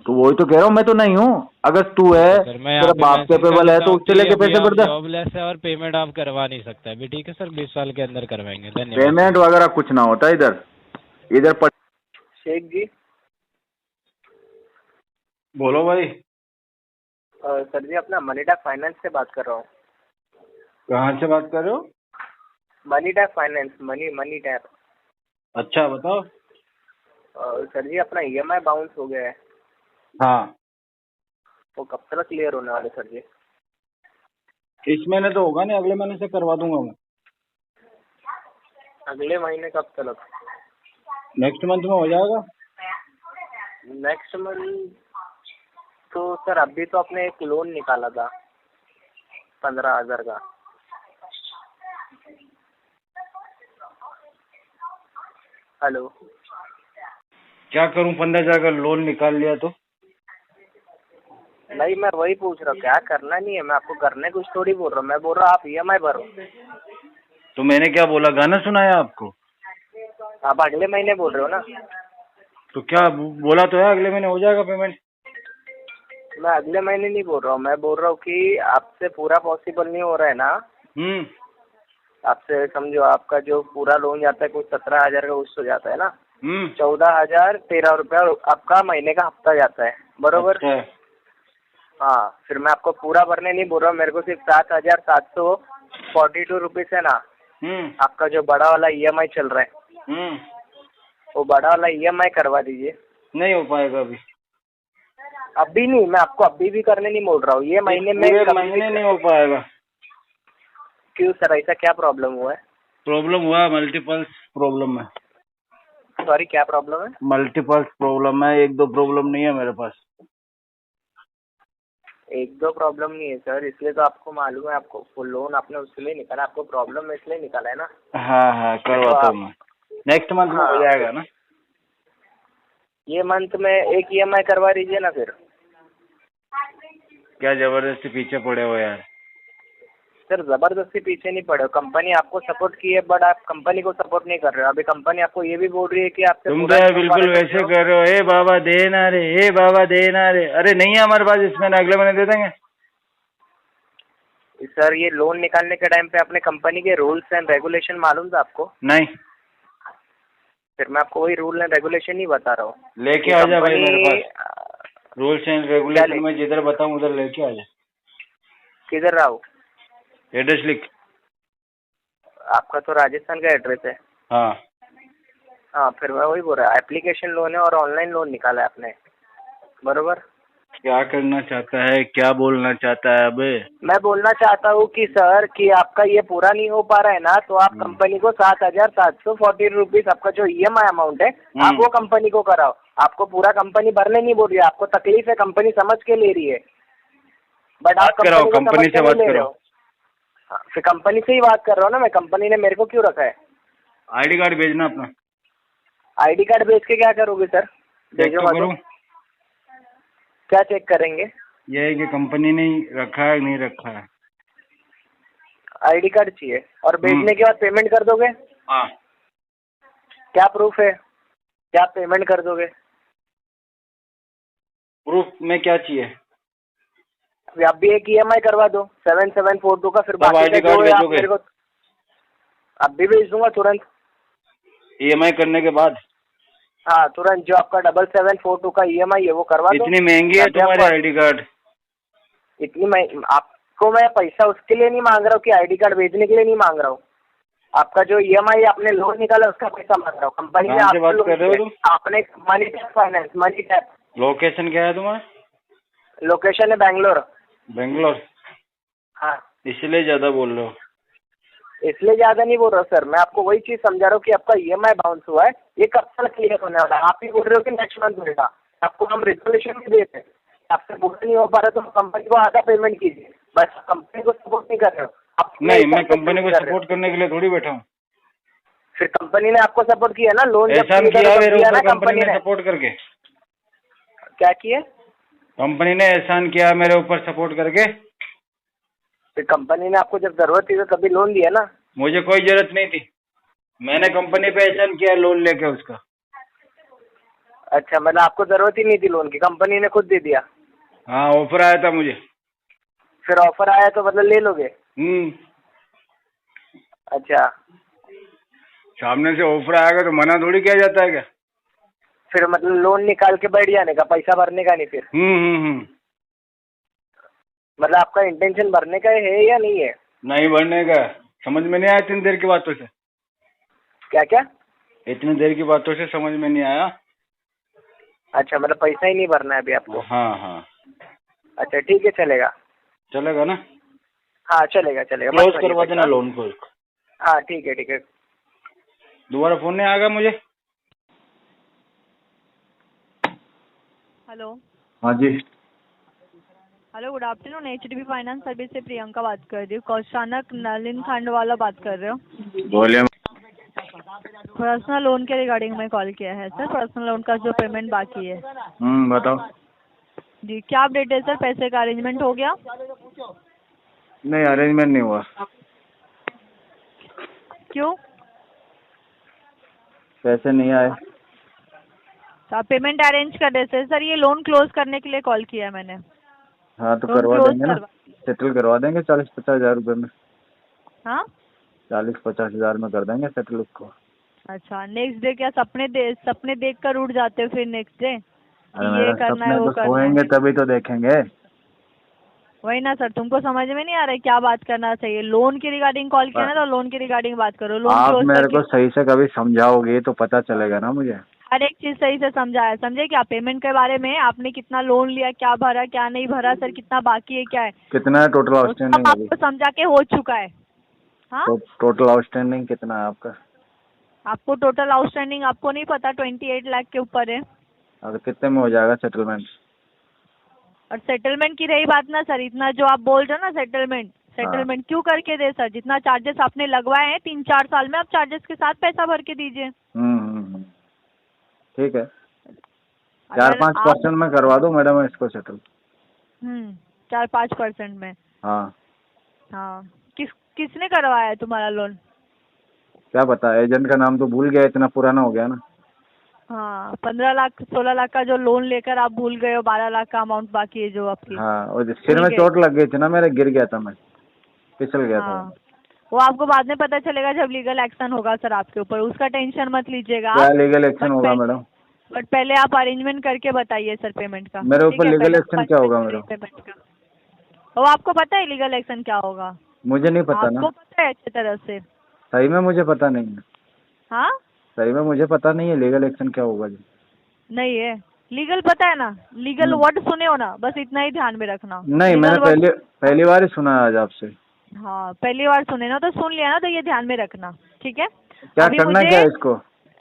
तो वही तो कह रहा हूँ, मैं तो नहीं हूँ। अगर तू है, सर मैं यहाँ तेरा पे बाप मेंशन कर कैपेबल है देता तो हूँ उससे कि लेके अभी पैसे आप भर दे। जॉबलेस है और पेमेंट आप करवा नहीं सकते अभी। ठीक है सर, 20 साल के अंदर करवाएंगे। धन्यवाद। पेमेंट वगैरह कुछ ना होता इधर। इधर शेख जी। बोलो भाई। सर जी अपना मनी टैप फाइनेंस से बात कर रहा हूँ। कहाँ से बात कर रहे हो? Money tap finance, money tap. अच्छा बताओ। सर जी अपना EMI बाउंस हो गया है। हाँ, वो कब तक क्लियर होने वाले सर जी? इस महीने तो होगा नहीं, अगले महीने से करवा दूंगा मैं। अगले महीने कब तक? नेक्स्ट मंथ में हो जाएगा। नेक्स्ट मंथ तो सर अभी तो आपने एक लोन निकाला था 15,000 का। हेलो, क्या करूं, 15,000 का लोन निकाल लिया तो? नहीं मैं वही पूछ रहा हूँ, क्या करना नहीं है। मैं आपको करने कुछ थोड़ी बोल रहा हूँ, मैं बोल रहा हूँ आप EMI भरो। तो मैंने क्या बोला, गाना सुनाया आपको? आप अगले महीने बोल रहे हो ना? तो क्या बोला तो है, अगले महीने हो जाएगा पेमेंट। मैं अगले महीने नहीं बोल रहा हूँ, मैं बोल रहा हूँ कि आपसे पूरा पॉसिबल नहीं हो रहा है ना। आपसे समझो, आपका जो पूरा लोन जाता है कुछ 17,000 का कुछ हो जाता है ना। 14,013 रुपया आपका महीने का हफ्ता जाता है, बरोबर? हाँ, फिर मैं आपको पूरा भरने नहीं बोल रहा हूँ, मेरे को सिर्फ 7,742 रुपीज है ना। आपका जो बड़ा वाला EMI चल रहा है, वो बड़ा वाला EMI करवा दीजिए। नहीं हो पाएगा अभी। अभी नहीं, मैं आपको अभी भी करने नहीं बोल रहा हूँ, ये महीने में महीने नहीं हो पाएगा। क्यों सर, ऐसा क्या प्रॉब्लम हुआ है? प्रॉब्लम हुआ है, मल्टीपल प्रॉब्लम है। सॉरी, क्या प्रॉब्लम है? मल्टीपल प्रॉब्लम है, 1-2 प्रॉब्लम नहीं है मेरे पास। 1-2 प्रॉब्लम नहीं है सर, इसलिए तो आपको मालूम है। आपको फुल लोन आपने उसके लिए निकाला, आपको प्रॉब्लम इसलिए निकाला है ना। हाँ, करवाता हूँ मैं। नेक्स्ट मंथ में हो जाएगा ना? ये मंथ में एक EMI करवा दीजिए ना फिर। क्या जबरदस्ती पीछे पड़े हो यार? सर जबरदस्ती पीछे नहीं पड़े हो, कंपनी आपको सपोर्ट की है, बट आप कंपनी को सपोर्ट नहीं कर रहे हो। अभी कंपनी आपको ये भी बोल रही है कि आपसे तुम तो यार बिल्कुल वैसे कर रहे हो, ए बाबा देना रे, ए बाबा देना रे। अरे नहीं है हमारे पास, इसमें अगले महीने दे देंगे। सर ये लोन निकालने के टाइम पे अपने कंपनी के रूल्स एंड रेगुलेशन मालूम था आपको? नहीं। फिर मैं आपको वही रूल एंड रेगुलेशन नहीं बता रहा हूँ। लेके आ जा भाई मेरे पास, रूल्स एंड रेगुलेशन में जिधर बताऊँ उधर लेके आ जा। किधर रहा हूँ? एड्रेस लिख। आपका तो राजस्थान का एड्रेस है। हाँ, फिर मैं वही बोल रहा, एप्लीकेशन लोन है और ऑनलाइन लोन निकाला है आपने, बरोबर? क्या करना चाहता है, क्या बोलना चाहता है? अबे मैं बोलना चाहता हूँ कि सर कि आपका ये पूरा नहीं हो पा रहा है ना, तो आप कंपनी को 7,740 रुपीज आपका जो EMI अमाउंट है आप वो कंपनी को कराओ। आपको पूरा कंपनी भरने नहीं बोल रही है, आपको तकलीफ है, कंपनी समझ के ले रही है, बट आप कंपनी से बात करो। फिर कंपनी से ही बात कर रहा हूँ ना मैं, कंपनी ने मेरे को क्यों रखा है? ID कार्ड भेजना अपना। ID कार्ड भेज के क्या करोगे सर? भेजूंगा तो क्या चेक करेंगे? ये है कि कंपनी ने रखा है नहीं रखा है। ID कार्ड चाहिए और भेजने के बाद पेमेंट कर दोगे? हाँ। क्या प्रूफ है? क्या पेमेंट कर दोगे? प्रूफ में क्या चाहिए? आप भी एक EMI करवा दो 7742 का, फिर बाकी ID कार्ड भेजोगे? मेरे को अब भी भेज दूंगा तुरंत। EMI करने के बाद? हाँ तुरंत, जो आपका 7742 का EMI है वो करवा दो। इतनी महंगी है तुम्हारी ID कार्ड? इतनी महंगी? आपको मैं पैसा उसके लिए नहीं मांग रहा हूँ कि ID कार्ड भेजने के लिए नहीं मांग रहा हूँ। आपका जो EMI आपने लोन निकाला उसका पैसा मांग रहा हूँ। कंपनी ने आपसे बात कर रहे हो तुम? आपने money tap finance, money tap. Location क्या है तुम्हारा? लोकेशन है बैंगलोर। बेंगलोर? हाँ। इसलिए ज्यादा बोल रहे हो? इसलिए ज्यादा नहीं बोल रहा सर, मैं आपको वही चीज समझा रहा हूँ कि आपका EMI बाउंस हुआ है, ये कब तक क्लियर होने वाला है? आप ही बोल रहे हो कि नेक्स्ट मंथ होगा। आपको हम रिजोल्यूशन भी देते हैं, आपसे पूरा नहीं हो पा रहा तो कंपनी को आधा पेमेंट कीजिए, बस कंपनी को सपोर्ट नहीं कर रहे हो। नहीं, मैं कंपनी को सपोर्ट करने के लिए थोड़ी बैठा हूँ। फिर कंपनी ने आपको सपोर्ट किया ना, लोन एहसान किया मेरे ऊपर कंपनी ने सपोर्ट करके। क्या किया? कंपनी ने एहसान किया मेरे ऊपर सपोर्ट करके। फिर कंपनी ने आपको जब जरूरत थी तो तभी लोन दिया ना। मुझे कोई जरूरत नहीं थी, मैंने कंपनी पे एहसान किया लोन लेके उसका। अच्छा, मतलब आपको जरूरत ही नहीं थी लोन की, कंपनी ने खुद दे दिया? हाँ, ऑफर आया था मुझे। फिर ऑफर आया तो मतलब ले लोगे? अच्छा, सामने से ऑफर आएगा तो मना थोड़ी किया जाता है क्या? फिर मतलब लोन निकाल के बैठ जाने का, पैसा भरने का नहीं फिर? मतलब आपका इंटेंशन भरने का है या नहीं है? नहीं भरने का। समझ में नहीं आया इतनी देर की बातों से? क्या क्या? इतनी देर की बातों से समझ में नहीं आया? अच्छा, मतलब पैसा ही नहीं भरना है अभी आपको? हाँ हाँ। अच्छा ठीक है, चलेगा। चलेगा ना? हाँ चलेगा चलेगा, क्लोज करवा देना लोन को। हाँ ठीक है ठीक है। दोबारा फोन नहीं आएगा मुझे? हेलो। हाँ जी। Hello, good afternoon. HDB finance service से प्रियंका बात कर रही हूँ। कौशानक नलिन खंड वाला बात कर रहे हो? बोलिए। पर्सनल लोन के रिगार्डिंग में कॉल किया है सर, पर्सनल लोन का जो पेमेंट बाकी है। बताओ जी, क्या अपडेट है सर? पैसे का अरेंजमेंट हो गया? नहीं, अरेंजमेंट नहीं हुआ। क्यों? पैसे नहीं आए। तो आप पेमेंट अरेंज कर रहे थे सर, ये लोन क्लोज करने के लिए कॉल किया है मैंने। हाँ तो करवा देंगे ना, सेटल करवा देंगे 40-50 हज़ार रुपये में। हाँ, 40-50 हज़ार में कर देंगे सेटल उसको। अच्छा, नेक्स्ट डे क्या सपने देख कर उठ जाते हो फिर नेक्स्ट डे? ये करना है वो करना है, तभी तो देखेंगे। वही ना सर, तुमको समझ में नहीं आ रहा है क्या बात करना चाहिए? लोन के रिगार्डिंग कॉल किया ना, तो लोन के रिगार्डिंग बात करो। लोन आप क्लोज मेरे को सही से कभी समझाओगे तो पता चलेगा ना मुझे। हर एक चीज सही से समझाया, समझे क्या? पेमेंट के बारे में आपने कितना लोन लिया, क्या भरा, क्या नहीं भरा, सर कितना बाकी है, क्या है, कितना है टोटल आउटस्टैंडिंग? आपको समझा के हो चुका है। हाँ, टोटल आउटस्टैंडिंग कितना है आपका? आपको टोटल आउटस्टैंडिंग आपको नहीं पता? 28 लाख के ऊपर है। अब कितने में हो जाएगा सेटलमेंट? और सेटलमेंट की रही बात ना सर, इतना जो आप बोल रहे हो ना सेटलमेंट क्यों करके दे सर? जितना चार्जेस आपने लगवाए हैं 3-4 साल में, आप चार्जेस के साथ पैसा भर के दीजिए। ठीक है, 4-5% में करवा दो मैडम इसको सेटल। 4-5% में? हाँ हाँ। किसने करवाया है तुम्हारा लोन? क्या पता, एजेंट का नाम तो भूल गया, इतना पुराना हो गया ना। हाँ, 15 लाख 16 लाख का जो लोन लेकर आप भूल गए हो, 12 लाख का अमाउंट बाकी है जो आपकी। हाँ, और सिर में चोट लग गई थी ना मेरे, गिर गया था मैं, फिसल गया था। वो आपको बाद में पता चलेगा जब लीगल एक्शन होगा सर आपके ऊपर, उसका टेंशन मत लीजिएगा। क्या लीगल एक्शन होगा मैडम? बट पहले आप अरेंजमेंट करके बताइए सर पेमेंट का। मेरे ऊपर लीगल एक्शन क्या होगा मैडम? पेमेंट का वो आपको पता है लीगल एक्शन क्या होगा? मुझे नहीं पता ना। आपको पता है अच्छी तरह से? सही में मुझे पता नहीं है। हाँ, सही में मुझे पता नहीं है लीगल एक्शन क्या होगा जी। नहीं है? लीगल पता है ना, लीगल वर्ड सुने हो ना, बस इतना ही ध्यान में रखना। नहीं, मैंने पहली बार ही सुना है आज आपसे। हाँ, पहली बार सुने ना, तो सुन लिया ना, तो ये ध्यान में रखना, ठीक है। क्या करना, क्या है इसको,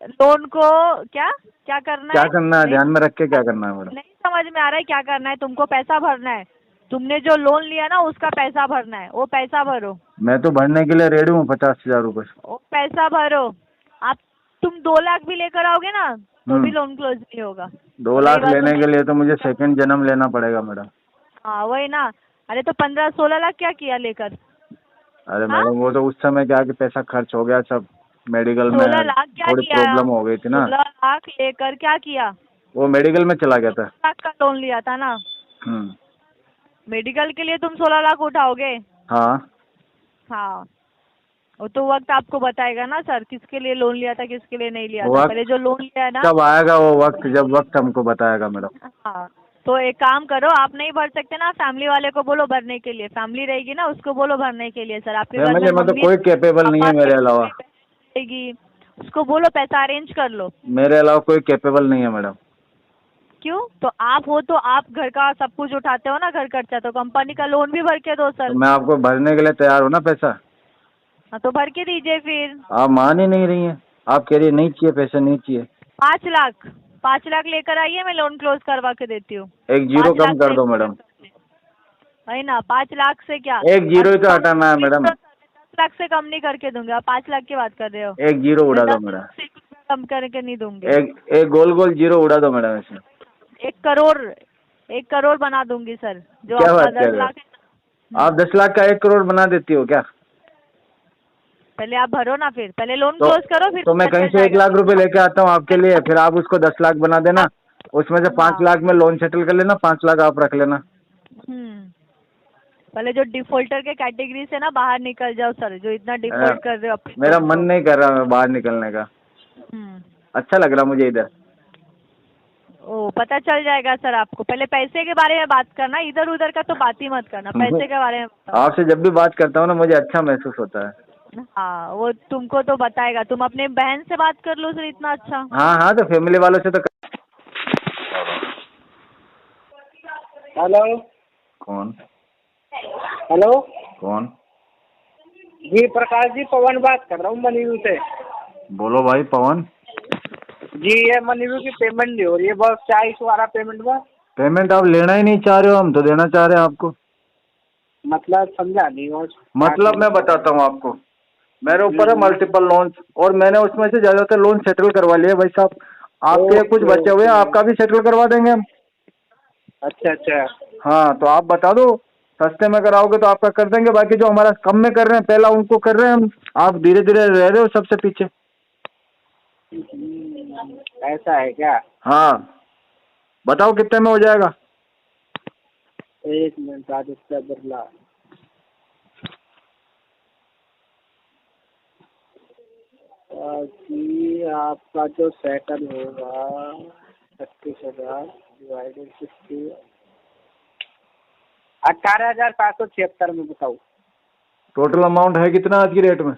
लोन को क्या क्या करना क्या है, करना है, ध्यान में रख के क्या करना है मैडम? नहीं समझ में आ रहा है क्या करना है? तुमको पैसा भरना है, तुमने जो लोन लिया ना उसका पैसा भरना है, वो पैसा भरो। मैं तो भरने के लिए रेडी हूँ 50,000 रुपये। वो पैसा भरो। आप तुम 2 लाख भी लेकर आओगे ना तो भी लोन क्लोज नहीं होगा। 2 लाख लेने के लिए तो मुझे सेकंड जन्म लेना पड़ेगा मैडम। हाँ वही ना। अरे तो 15-16 लाख क्या किया लेकर? अरे मैडम वो तो उस समय क्या कि पैसा खर्च हो गया सब, मेडिकल में 16 लाख क्या थोड़ी किया? प्रॉब्लम हो गई थी ना। 16 लाख लेकर क्या किया? वो मेडिकल में चला गया था। 16 लाख का लोन लिया था ना। मेडिकल के लिए तुम 16 लाख उठाओगे? हाँ हाँ, वो तो वक्त आपको बताएगा ना सर, किसके लिए लोन लिया था, किसके लिए नहीं लिया था। पहले जो लोन लिया है ना, कब आएगा वो वक्त, जब वक्त हमको बताएगा मैडम। हाँ, तो एक काम करो, आप नहीं भर सकते ना, फैमिली वाले को बोलो भरने के लिए। फैमिली रहेगी ना, उसको बोलो भरने के लिए। सर आपके घर में तो कोई कैपेबल नहीं है मेरे अलावा, रहेगी, उसको बोलो पैसा अरेंज कर लो। मेरे अलावा कोई कैपेबल नहीं है मैडम। क्यों? तो आप हो तो आप घर का सब कुछ उठाते हो ना, घर खर्चा, तो कंपनी का लोन भी भर के दो सर। तो मैं आपको भरने के लिए तैयार हूँ ना पैसा। हाँ तो भर के दीजिए फिर। आप मान ही नहीं रही हैं, आप कह रही है नहीं चाहिए पैसे, नहीं चाहिए। 5 लाख लेकर आइए, मैं लोन क्लोज करवा के देती हूँ। 1 जीरो कम कर दो मैडम। है ना, 5 लाख से क्या, 1 जीरो ही तो हटाना है मैडम। 10 लाख से कम नहीं करके दूंगी। आप 5 लाख की बात कर रहे हो। 1 जीरो उड़ा दो मैडम। 10 लाख कम करके नहीं दूंगी। एक गोल गोल जीरो उड़ा दो मैडम इसमें। 1 करोड़ बना दूंगी सर। जो क्या आपका बात 10 लाख है। आप 10 लाख का 1 करोड़ बना देती हो क्या? पहले आप भरो ना, फिर पहले लोन क्लोज करो, फिर तो मैं कहीं से 1 लाख रुपए लेके आता हूँ आपके लिए, फिर आप उसको 10 लाख बना देना, उसमें से 5 लाख में लोन सेटल कर लेना, 5 लाख आप रख लेना। पहले जो डिफॉल्टर के कैटेगरी से ना बाहर निकल जाओ सर, जो इतना डिफॉल्ट कर रहे हो। मेरा मन नहीं कर रहा मैं बाहर निकलने का, अच्छा लग रहा मुझे इधर। ओ, पता चल जाएगा सर आपको। पहले पैसे के बारे में बात करना, इधर उधर का तो बात ही मत करना, पैसे के बारे में बताओ। आपसे जब भी बात करता हूँ ना मुझे अच्छा महसूस होता है। हाँ, वो तुमको तो बताएगा। तुम अपने बहन से बात कर लो सर, इतना अच्छा। हाँ तो फैमिली वालों से तो हेलो कौन? हेलो कौन? जी प्रकाश जी, पवन बात कर रहा हूँ मनीरू से। बोलो भाई पवन जी, ये मनीरू की पेमेंट नहीं हो रही है, बस क्या इशू आ रहा पेमेंट में? पेमेंट आप लेना ही नहीं चाह रहे हो, हम तो देना चाह रहे हैं आपको। मतलब समझा नहीं। और मतलब मैं बताता हूँ आपको, मेरे ऊपर है मल्टीपल लोन्स और मैंने उसमें से ज्यादातर लोन सेटल करवा लिए भाई साहब। आपके कुछ बचे हुए हैं, आपका भी सेटल करवा देंगे हम। अच्छा। हाँ तो आप बता दो, सस्ते में कराओगे तो आपका कर देंगे, बाकी जो हमारा कम में कर रहे हैं पहला उनको कर रहे हैं हम। आप धीरे धीरे रह रहे हो सबसे पीछे। ऐसा है क्या? हाँ बताओ कितने में हो जाएगा? 1 मिनट आदित्य बिरला। कि आपका जो सेटल होगा 36,000 डिवाइडेड 60, 18,776 में। बताओ टोटल अमाउंट है कितना आज की रेट में?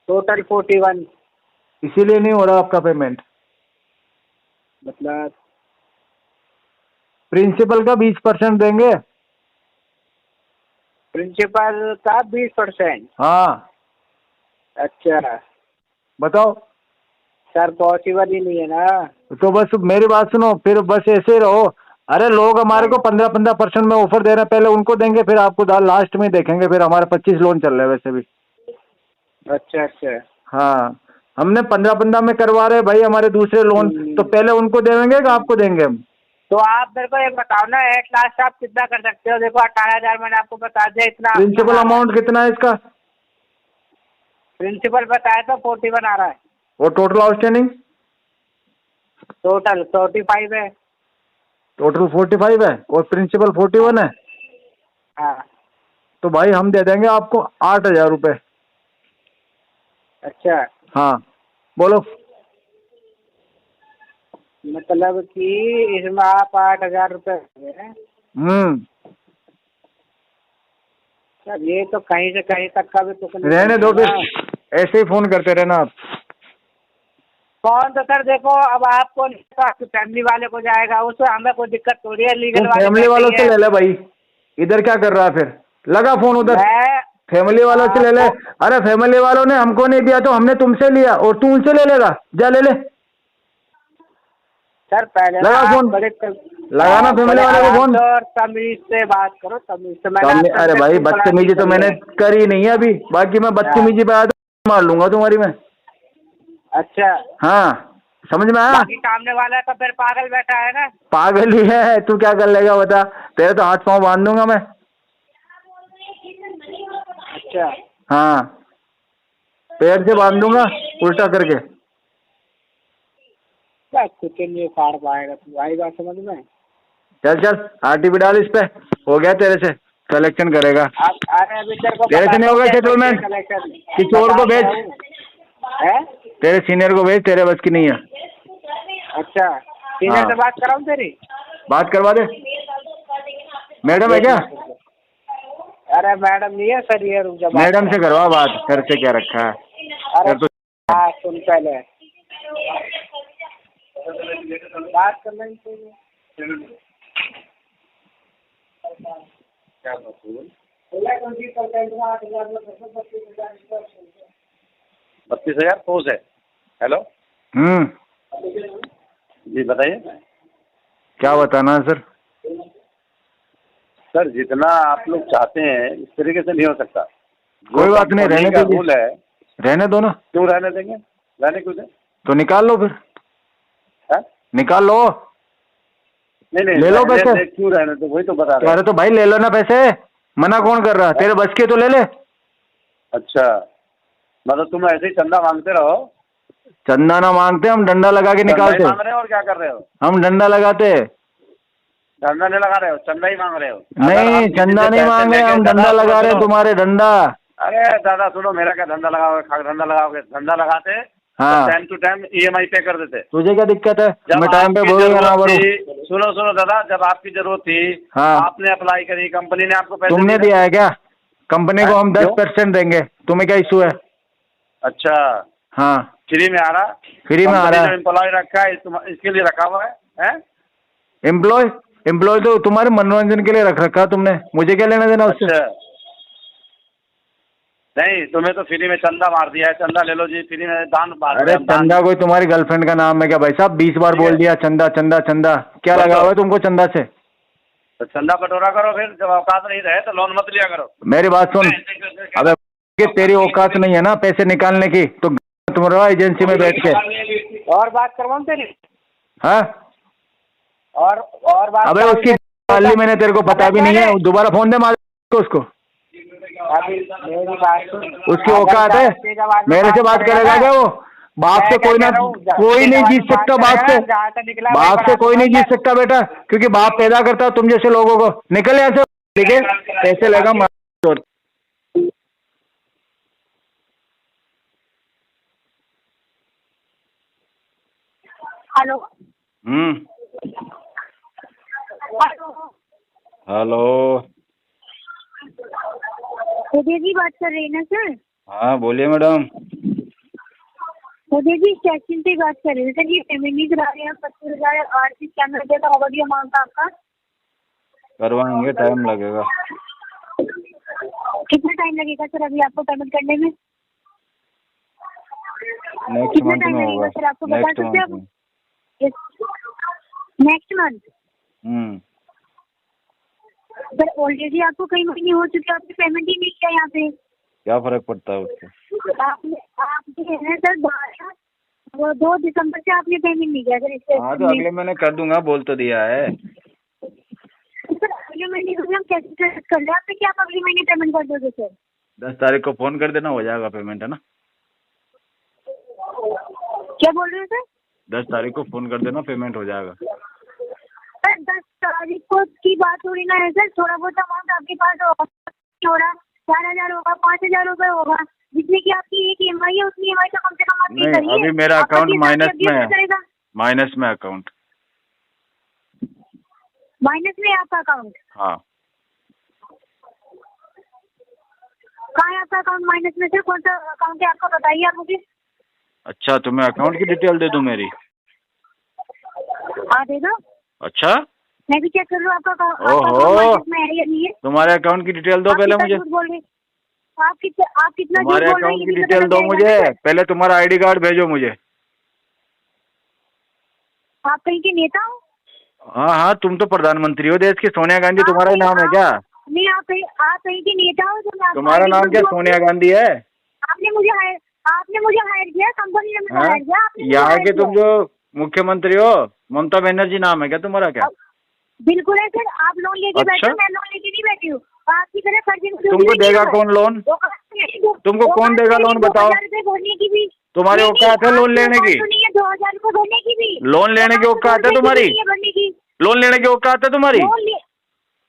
टोटल 41। इसीलिए नहीं हो रहा आपका पेमेंट। मतलब प्रिंसिपल का 20% देंगे। प्रिंसिपल का 20%? हाँ। अच्छा बताओ सर, पॉसिबल ही नहीं है ना। तो बस मेरी बात सुनो, फिर बस ऐसे ही रहो। अरे लोग हमारे को 15% में ऑफर दे रहे हैं, पहले उनको देंगे फिर आपको लास्ट में देखेंगे। फिर हमारे 25 लोन चल रहे हैं वैसे भी। अच्छा। हाँ हमने 15 में करवा रहे भाई हमारे दूसरे लोन, तो पहले उनको देंगे कि आपको देंगे हम? तो आप मेरे को ये बताओ ना, एट लास्ट आप कितना कर सकते हो? देखो 18,000 मैंने आपको बता दिया। इतना प्रिंसिपल अमाउंट कितना है इसका? प्रिंसिपल बताया तो 41 आ रहा है। और टोटल आउटस्टैंडिंग? टोटल 45 है। टोटल 45 है और प्रिंसिपल 41 है। हाँ तो भाई हम दे देंगे आपको 8,000 रुपये। अच्छा हाँ बोलो। मतलब कि इसमें आप 8,000 रुपये सर, ये तो कहीं से कहीं तक का भी तो रहने दो, फिर ऐसे ही फोन करते रहना आप। फोन तो सर देखो, अब आपको नहीं तो आपकी फैमिली वाले को जाएगा, उसमें हमें कोई दिक्कत थोड़ी है। लीगल वाले फैमिली वालों से ले ले भाई, इधर क्या कर रहा है फिर? लगा फोन उधर, फैमिली वालों से ले ले। अरे फैमिली वालों ने हमको नहीं दिया तो हमने तुमसे लिया, और तू उनसे ले लेगा? जा ले ले सर। पहले लगा फोन, लगाना फैमिली वाले को फोन। तमीज से बात करो, तमीज से। अरे भाई बदतमीजी तो मैंने करी नहीं है अभी, बाकी मैं बदतमीजी पे आया तो मार लूंगा तुम्हारी मैं। अच्छा हाँ, समझ में आया? बाकी सामने वाला तो फिर पागल बैठा है ना। पागल ही है, तू क्या कर लेगा बता? तेरे तो हाथ पाँव बांध दूंगा मैं। अच्छा हाँ, पैर से बांध दूंगा उल्टा करके। कुछ नहीं फाड़ पाएगा तू, आई बात समझ में? चल चल RTP डाल इस पे, हो गया तेरे से, कलेक्शन करेगा। तेरे से नहीं होगा सेटलमेंट, किसी और को भेज, तेरे सीनियर को भेज, तेरे बस की नहीं है। अच्छा सीनियर से बात कराऊं तेरी? बात करवा दे। मैडम है क्या? अरे मैडम नहीं है सर, ये रुक जा। मैडम से करवा बात, सर से क्या रखा है? अरे तो सुन पहले बात करना ही चाहिए। 32,000 पोज है। हेलो जी बताइए। क्या बताना है सर? सर जितना आप लोग चाहते हैं इस तरीके से नहीं हो सकता। कोई बात नहीं, रहने दो, रूल है, रहने दो ना। क्यों रहने देंगे? रहने क्यों दें? तो निकाल लो फिर। है? निकाल लो। नहीं ले लो पैसे। क्यों रहने दो, वही तो बता रहे। अरे तो भाई ले लो ना पैसे, मना कौन कर रहा? तेरे बच के तो ले ले। अच्छा मतलब तुम ऐसे ही चंदा मांगते रहो? चंदा ना मांगते, हम डंडा लगा के निकालते। मांग रहे हो और क्या कर रहे हो? हम डंडा लगाते। डंडा नहीं लगा रहे हो, चंदा ही मांग रहे हो? नहीं चंदा नहीं मांग रहे, हम डंडा लगा रहे हैं तुम्हारे, डंडा। अरे दादा सुनो, मेरा क्या धंधा लगाओगे? धंधा लगाओगे? धंधा लगाते हाँ, टाइम टू टाइम EMI पे कर देते। तुझे क्या दिक्कत है? मैं टाइम पे बोलूंगा ना बोलूं? सुनो दादा, जब आपकी जरूरत थी हाँ, आपने अप्लाई करी, कंपनी ने आपको पैसे तुमने दिया है क्या? कंपनी को हम 10% देंगे, तुम्हें क्या इशू है? अच्छा हाँ, फ्री में आ रहा? फ्री में आ रहा है। एम्प्लॉय रखा है इसके लिए रखा हुआ है? एम्प्लॉय तो तुम्हारे मनोरंजन के लिए रख रखा तुमने, मुझे क्या लेना देना उससे? अच्छा नहीं, तुम्हें तो फ्री में चंदा मार दिया है। चंदा ले लो जी, फ्री में दान मार। अरे चंदा कोई तुम्हारी गर्लफ्रेंड का नाम है क्या भाई साहब? 20 बार बोल दिया चंदा चंदा चंदा, क्या लगा हुआ है तुमको चंदा से? तो चंदा बटोरा करो फिर, जब औकात नहीं रहे तो लोन मत लिया करो। मेरी बात सुन, अबे तेरी औकात नहीं है ना पैसे निकालने की, तो तुम रहो एजेंसी में बैठ के। और बात करवाऊं तेरी? हाँ और बात। अबे उसकी वाली मैंने तेरे को पता भी नहीं है, दोबारा फोन दे मार उसको। उसकी औकात है? मेरे से बात करेगा क्या वो? बाप से कोई नहीं जीत सकता, बाप से कोई नहीं जीत सकता बेटा, क्योंकि बाप पैदा करता है तुम जैसे लोगों को। निकल यहाँ से, ठीक है? पैसे लेगा मार। हेलो हेलो उदय जी बात कर रहे हैं ना सर? हाँ बोलिए मैडम। उदय जी स्टेशन से बात कर रहे हैं सर, ये पेमेंट नहीं करा रहे हैं। 25,000 आरसी कैमरा देगा, ओवरड्यू अमाउंट आपका करवाएंगे, टाइम लगेगा। कितना टाइम लगेगा सर अभी आपको पेमेंट करने में? नेक्स्ट मंथ में होगा सर, आपको बता सकते हैं आप? नेक्स्ट मंथ सर, ऑलरेडी आपको कई महीने हो चुके, आपकी पेमेंट ही नहीं किया यहाँ पे। क्या फर्क पड़ता है उससे? आपके है सर 2 दिसंबर से आपने पेमेंट नहीं किया सर इससे। हाँ तो अगले महीने कर दूंगा, बोल तो दिया है सर। अगले महीने हम कैसे कर ले आपने कि आप अगले महीने पेमेंट कर दोगे सर? 10 तारीख को फोन कर देना, हो जाएगा पेमेंट, है ना? क्या बोल रहे हो सर? 10 तारीख को फोन कर देना, पेमेंट हो जाएगा। सर 10 तारीख को की बात हो रही ना है सर, थोड़ा बहुत अमाउंट आपके पास होगा, 4,000 होगा, 5,000 रुपए होगा, जितने की आपकी एक EMI है उतनी EMI तो कम से कम आप नहीं, अभी मेरा अकाउंट माइनस में है, माइनस में अकाउंट, माइनस में आपका अकाउंट? हाँ। कहाँ है आपका अकाउंट माइनस में सर? कौन सा अकाउंट है आपका, बताइए आप मुझे। अच्छा, तुम्हें अकाउंट की डिटेल दे दूं मेरी? हाँ दे दो। अच्छा, मैं भी चेक कर लूँ आपका ओहो, में है या नहीं है। तुम्हारे अकाउंट की डिटेल दो पहले मुझे। आप कितना तुम्हारे अकाउंट की डिटेल दो मुझे पहले, तुम्हारा आईडी कार्ड भेजो मुझे। आप कहीं के नेता हो? हाँ हाँ, तुम तो प्रधानमंत्री हो देश की, सोनिया गांधी तुम्हारा ही नाम है क्या? नहीं, आप कहीं की नेता हो तो तुम्हारा नाम क्या सोनिया गांधी है? आपने मुझे हायर किया, कंपनी ने मुझे हायर किया। यहाँ के तुम जो मुख्यमंत्री हो, ममता बनर्जी नाम है क्या तुम्हारा? क्या बिल्कुल है सर। आप लोन लेके बैठे, मैं लोन लेके नहीं बैठी हूँ। आपकी तरह फर्जी तुमको देगा कौन लोन? तुमको कौन देगा लोन बताओ? भरने की भी तुम्हारी औकात है लोन लेने की? 2000 रुपए भरने की भी। लोन लेने की औकात है तुम्हारी? लोन लेने की औकात है तुम्हारी?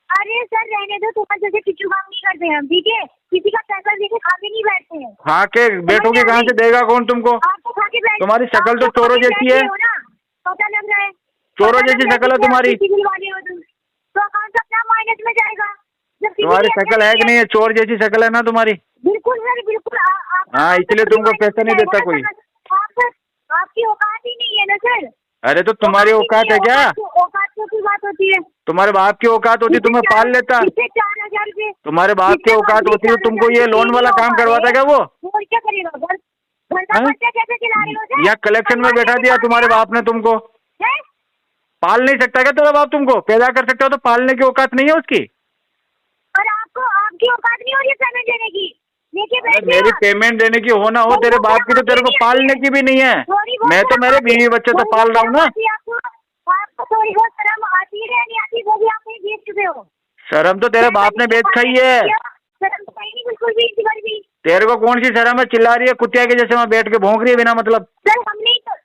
अरे सर रहने दो, तुम्हारे जैसे किचू काम नहीं करते हम, ठीक है? किसी का पैसा लेके खा के नहीं बैठते हैं। खा के बैठोगे कहाँ से? देगा कौन तुमको? आपको खा के बैठ, तुम्हारी शक्ल तो चोरों जैसी है। पता लग रहा है, चोरों जैसी शक्ल है तुम्हारी। तो अकाउंट अपना माइनस में जाएगा। तुम्हारी शक्ल है कि नहीं है? चोर जैसी शक्ल है ना तुम्हारी। बिल्कुल सर, बिल्कुल। हाँ, इसलिए तुमको पैसा नहीं देता कोई। आपकी औकात ही नहीं है ना सर। अरे तो तुम्हारी औकात है क्या? औकात की बात होती है। तुम्हारे बाप की औकात होती तुम्हें पाल लेता। 4000 रुपए तुम्हारे बाप की औकात होती है तुमको ये लोन वाला काम करवाता क्या वो? क्या करेगा? घर का खर्चा कैसे चला रहे हो? या कलेक्शन में बैठा दिया तुम्हारे बाप ने तुमको? पाल नहीं सकता क्या तेरा बाप? तुमको पैदा कर सकता हो तो पालने की औकात नहीं है उसकी? और आपको आपकी औकात नहीं हो रही पेमेंट देने की? मेरी पेमेंट देने की हो ना हो, तेरे बाप की तो तेरे को पालने की भी नहीं है। मैं तो मेरे बीवी बच्चे तो पाल रहा हूँ ना। आपको थोड़ी बहुत शर्म आती है नहीं आती, वो भी आप नहीं बेच चुके हो। शर्म तो तेरे बाप ने बेच खाई है। शर्म तो नहीं, बिल्कुल भी इस बार भी। तेरे को कौन सी शर्म है? चिल्ला रही है कुत्तिया के जैसे, वहाँ बैठ के भौंक रही है बिना मतलब। सर हमने तो,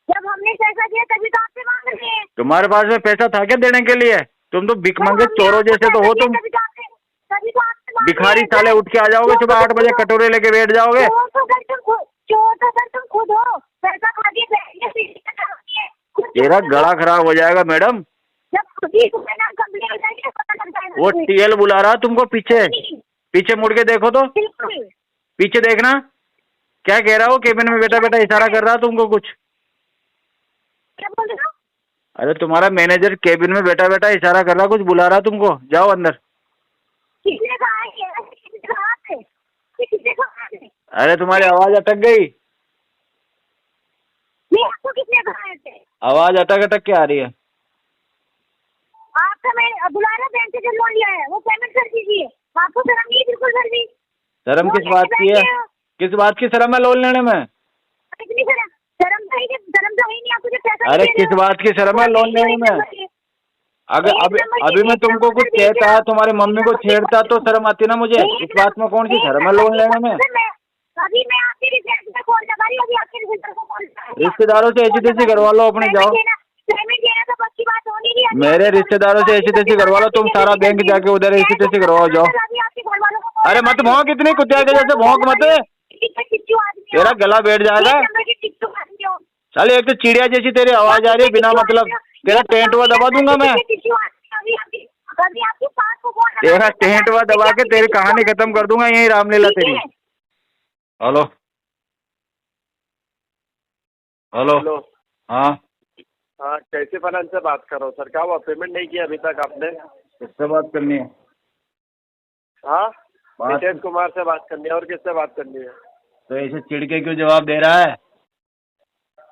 जब हमने पैसा दिया तभी तो आपसे मांग रहे हैं। तुम्हारे पास में पैसा था क्या देने के लिए? तुम तो भिख मंगे चोरों जैसे तो हो तुम। भिखारी साले उठ के आ जाओगे सुबह 8 बजे, कटोरे लेके बैठ जाओगे। चोर तो सर तुम खुद हो, पैसा खा के। तेरा गला खराब हो जाएगा मैडम। जब खुद ही कंप्लेंट हो जाएगी पता लग जाएगा। वो टीएल बुला रहा तुमको, पीछे पीछे मुड़ के देखो तो। पीछे देखना क्या कह रहा हो? केबिन में बैठा बैठा इशारा कर रहा तुमको कुछ? क्या बोल रहे हो? अरे तुम्हारा मैनेजर केबिन में बैठा बैठा इशारा कर रहा, कुछ बुला रहा तुमको। जाओ अंदर। किसने कहा है? किसने कहा है? अरे तुम्हारी आवाज अटक गई। नहीं, आपको किसने कहा है? आवाज अटक अटक के आ रही है। आपका मैं बुला रहा बैंक से जो लोन लिया है वो पेमेंट कर दीजिए। आपको शर्म नहीं है बिल्कुल सर भी? शर्म किस बात की है? किस बात की शर्म है लोन लेने में? इतनी शर्म तो ही नहीं आपको जो पैसा। अरे किस बात की शर्म है लोन लेने में? अगर अभी मैं तुमको कुछ कहता, तुम्हारी मम्मी को छेड़ता तो शर्म आती ना मुझे। इस बात में कौन सी शर्म है लोन लेने में? अभी मैं आपके रिश्तेदार को कॉल लगा रही हूँ, अभी आपके रिश्तेदार को कॉल लगा रही हूँ। रिश्तेदारों से ऐसी तैसी करवा लो अपने, जाओ। पेमेंट देना तो पक्की बात होनी नहीं है। मेरे रिश्तेदारों से ऐसी तैसी करवा लो तुम, सारा बैंक जाके उधर ऐसी तैसी करवाओ, जाओ। अरे मत भौंक, इतनी कुत्तिया के जैसे भौंक मत, तेरा गला बैठ जाएगा। चल, एक तो चिड़िया जैसी तेरी आवाज आ रही है बिना मतलब, तेरा टेंट हुआ दबा दूंगा मैं। तेरा टेंट हुआ दबा के तेरी कहानी खत्म कर दूंगा यही रामलीला तेरी। Hello hello. हाँ हाँ, कैसे फाइनेंस से बात कर रहा हूँ सर? क्या हुआ, पेमेंट नहीं किया अभी तक आपने? किससे बात करनी है? हाँ, नीतीश कुमार से बात करनी है। और किससे बात करनी है? तो ऐसे चिढ़के क्यों जवाब दे रहा है?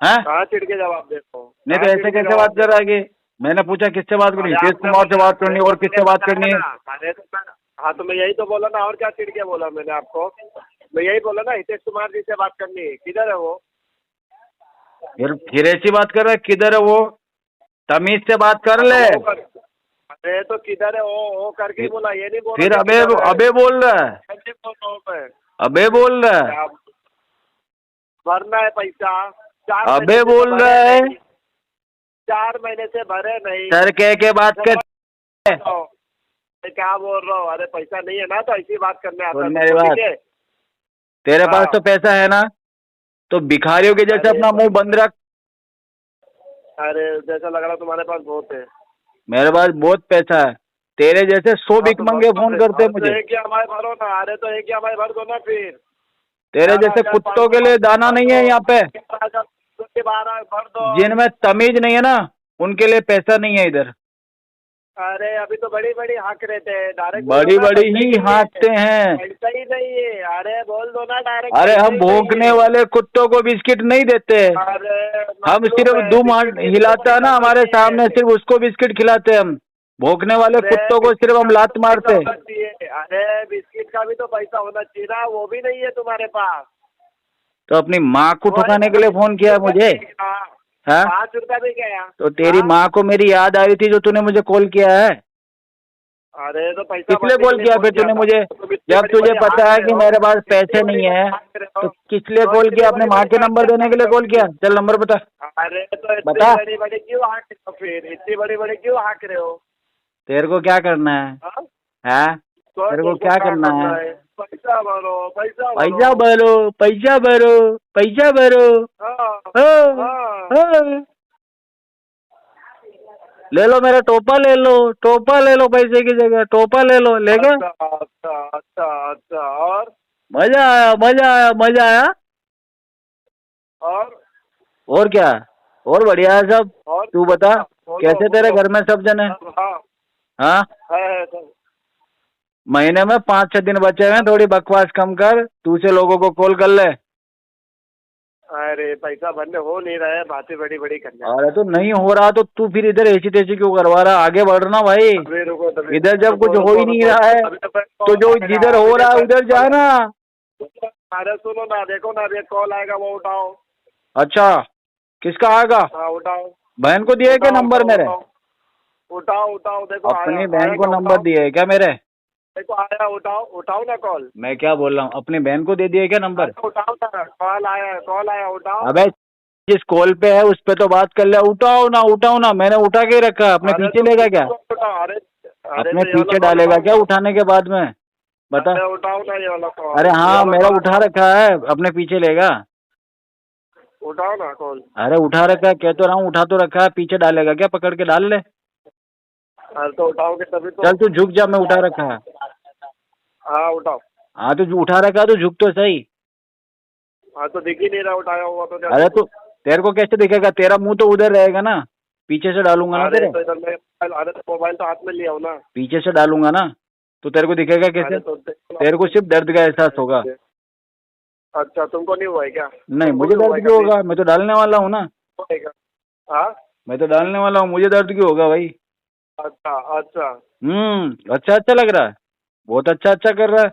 कहाँ चिढ़ के जवाब दे रहा हूँ? नहीं तो ऐसे कैसे बात कर रहा है कि मैंने पूछा किससे बात करनी? नीतीश कुमार से बात करनी और किससे बात करनी है? हाँ तो मैं यही तो बोला ना, और क्या चिढ़ के बोला मैंने आपको? मैं यही बोला ना, नीतीश कुमार जी से बात करनी है। किधर है वो? फिर ऐसी बात कर रहा है, किधर है वो? तमीज से बात कर ले। अरे तो किधर है वो करके बोला, ये नहीं बोला। फिर अबे बोल रहा है, अबे बोल रहा है। भरना है पैसा, अबे बोल रहा है। 4 महीने से भरे नहीं सर कह के बात कर। क्या बोल रहा हूँ? अरे पैसा नहीं है ना, तो ऐसी बात करने आता मेरी बात, तेरे पास तो पैसा है ना, तो भिखारियों के जैसे अपना मुंह बंद रख। अरे जैसा लग रहा तुम्हारे पास बहुत है। मेरे पास बहुत पैसा है, तेरे जैसे 100 भिख मंगे फोन करते मुझे। एक ही हमारे भरो ना। अरे तो एक ही हमारे भर दो ना फिर। तेरे जैसे कुत्तों के लिए दाना नहीं है यहाँ पे। जिनमें तमीज नहीं है ना उनके लिए पैसा नहीं है इधर। अरे अभी तो बड़ी बड़ी हाँक रहे थे, डायरेक्ट बड़ी बड़ी ही हाँकते हैं। पैसा ही नहीं है। अरे बोल दो ना डायरेक्ट। अरे हम भौंकने वाले कुत्तों को बिस्किट नहीं देते। हम सिर्फ दुम हिलाता है ना हमारे सामने, सिर्फ उसको बिस्किट खिलाते हैं हम। भौंकने वाले कुत्तों को सिर्फ हम लात मारते। अरे बिस्किट का भी तो पैसा होना चाहिए ना, वो भी नहीं है तुम्हारे पास। तो अपनी माँ को ठुकाने के लिए फोन किया मुझे? हाँ 5 रुपया भी गया। तो तेरी माँ को मेरी याद आ रही थी जो तूने मुझे कॉल किया है। अरे तो पैसा किस लिए कॉल किया फिर तूने मुझे? जब तुझे पता है कि मेरे पास पैसे नहीं है तो किस लिए कॉल किया? अपने माँ के नंबर देने के लिए कॉल किया? चल नंबर बता। अरे तो बता। बड़ी बड़ी क्यों हाँक रहे हो फिर? इतनी बड़ी बड़ी क्यों हाँक रहे हो? तेरे को क्या करना है? हाँ तेरे को क्या करना है? पैसा भरो, पैसा पैसा भरो, पैसा भरो, पैसा भरो। ले लो मेरा टोपा, ले लो टोपा, ले लो पैसे की जगह टोपा ले लो। ले गए? अच्छा अच्छा अच्छा। और मजा आया, मजा आया, मजा आया। और क्या? और बढ़िया है सब। तू बता कैसे तेरे घर में सब जने? हाँ महीने में 5-6 दिन बचे हैं, थोड़ी बकवास कम कर। तू से लोगों को कॉल कर ले। अरे पैसा भरने हो नहीं रहा है, बातें बड़ी बड़ी करना। अरे तो नहीं हो रहा तो तू फिर इधर ऐसी तैसी क्यों करवा रहा? आगे बढ़ना भाई। इधर जब कुछ हो ही नहीं रहा है तो जो जिधर हो रहा है उधर जाना। अरे सुनो ना, देखो ना अभी कॉल आएगा वो उठाओ। अच्छा किसका आएगा? हाँ उठाओ। बहन को दिए क्या नंबर मेरे? उठाओ उठाओ देखो। अपनी बहन को नंबर दिए क्या मेरे? देखो आया, उठाओ उठाओ ना कॉल। मैं क्या बोल रहा हूँ, अपनी बहन को दे दिए क्या नंबर? उठाओ ना, कॉल आया उठाओ। अबे जिस कॉल पे है उस पे तो बात कर ले। उठाओ ना, उठाओ ना, मैंने उठा के रखा है। अपने पीछे लेगा क्या? अपने पीछे डालेगा क्या उठाने के बाद में? बता। उठाओ ना ये वाला कॉल। अरे हाँ मेरा उठा रखा है, अपने पीछे लेगा। उठाओ ना कॉल। अरे उठा रखा है, कह तो रहा हूँ उठा तो रखा है। पीछे डालेगा क्या? पकड़ के डाल ले। अरे तो उठाओगे तभी तो। चल तू झुक जा, मैं उठा रखा है। हाँ उठाओ। हाँ तो उठा रखा है तो झुक तो सही। हाँ तो दिख ही नहीं रहा उठाया हुआ तो। अरे तो तेरे को कैसे दिखेगा? तेरा मुंह तो उधर रहेगा ना, पीछे से डालूंगा ना तेरे। तो इधर मैं मोबाइल तो हाथ में लिया हूँ ना। पीछे से डालूंगा ना तो तेरे को दिखेगा कैसे? तेरे को सिर्फ दर्द का एहसास होगा। अच्छा तुमको नहीं हुआ है क्या? नहीं मुझे दर्द क्यों होगा? मैं तो डालने वाला हूँ ना। हाँ मैं तो डालने वाला हूँ, मुझे दर्द क्यों होगा भाई? अच्छा अच्छा। अच्छा अच्छा लग रहा है, बहुत अच्छा अच्छा कर रहा है।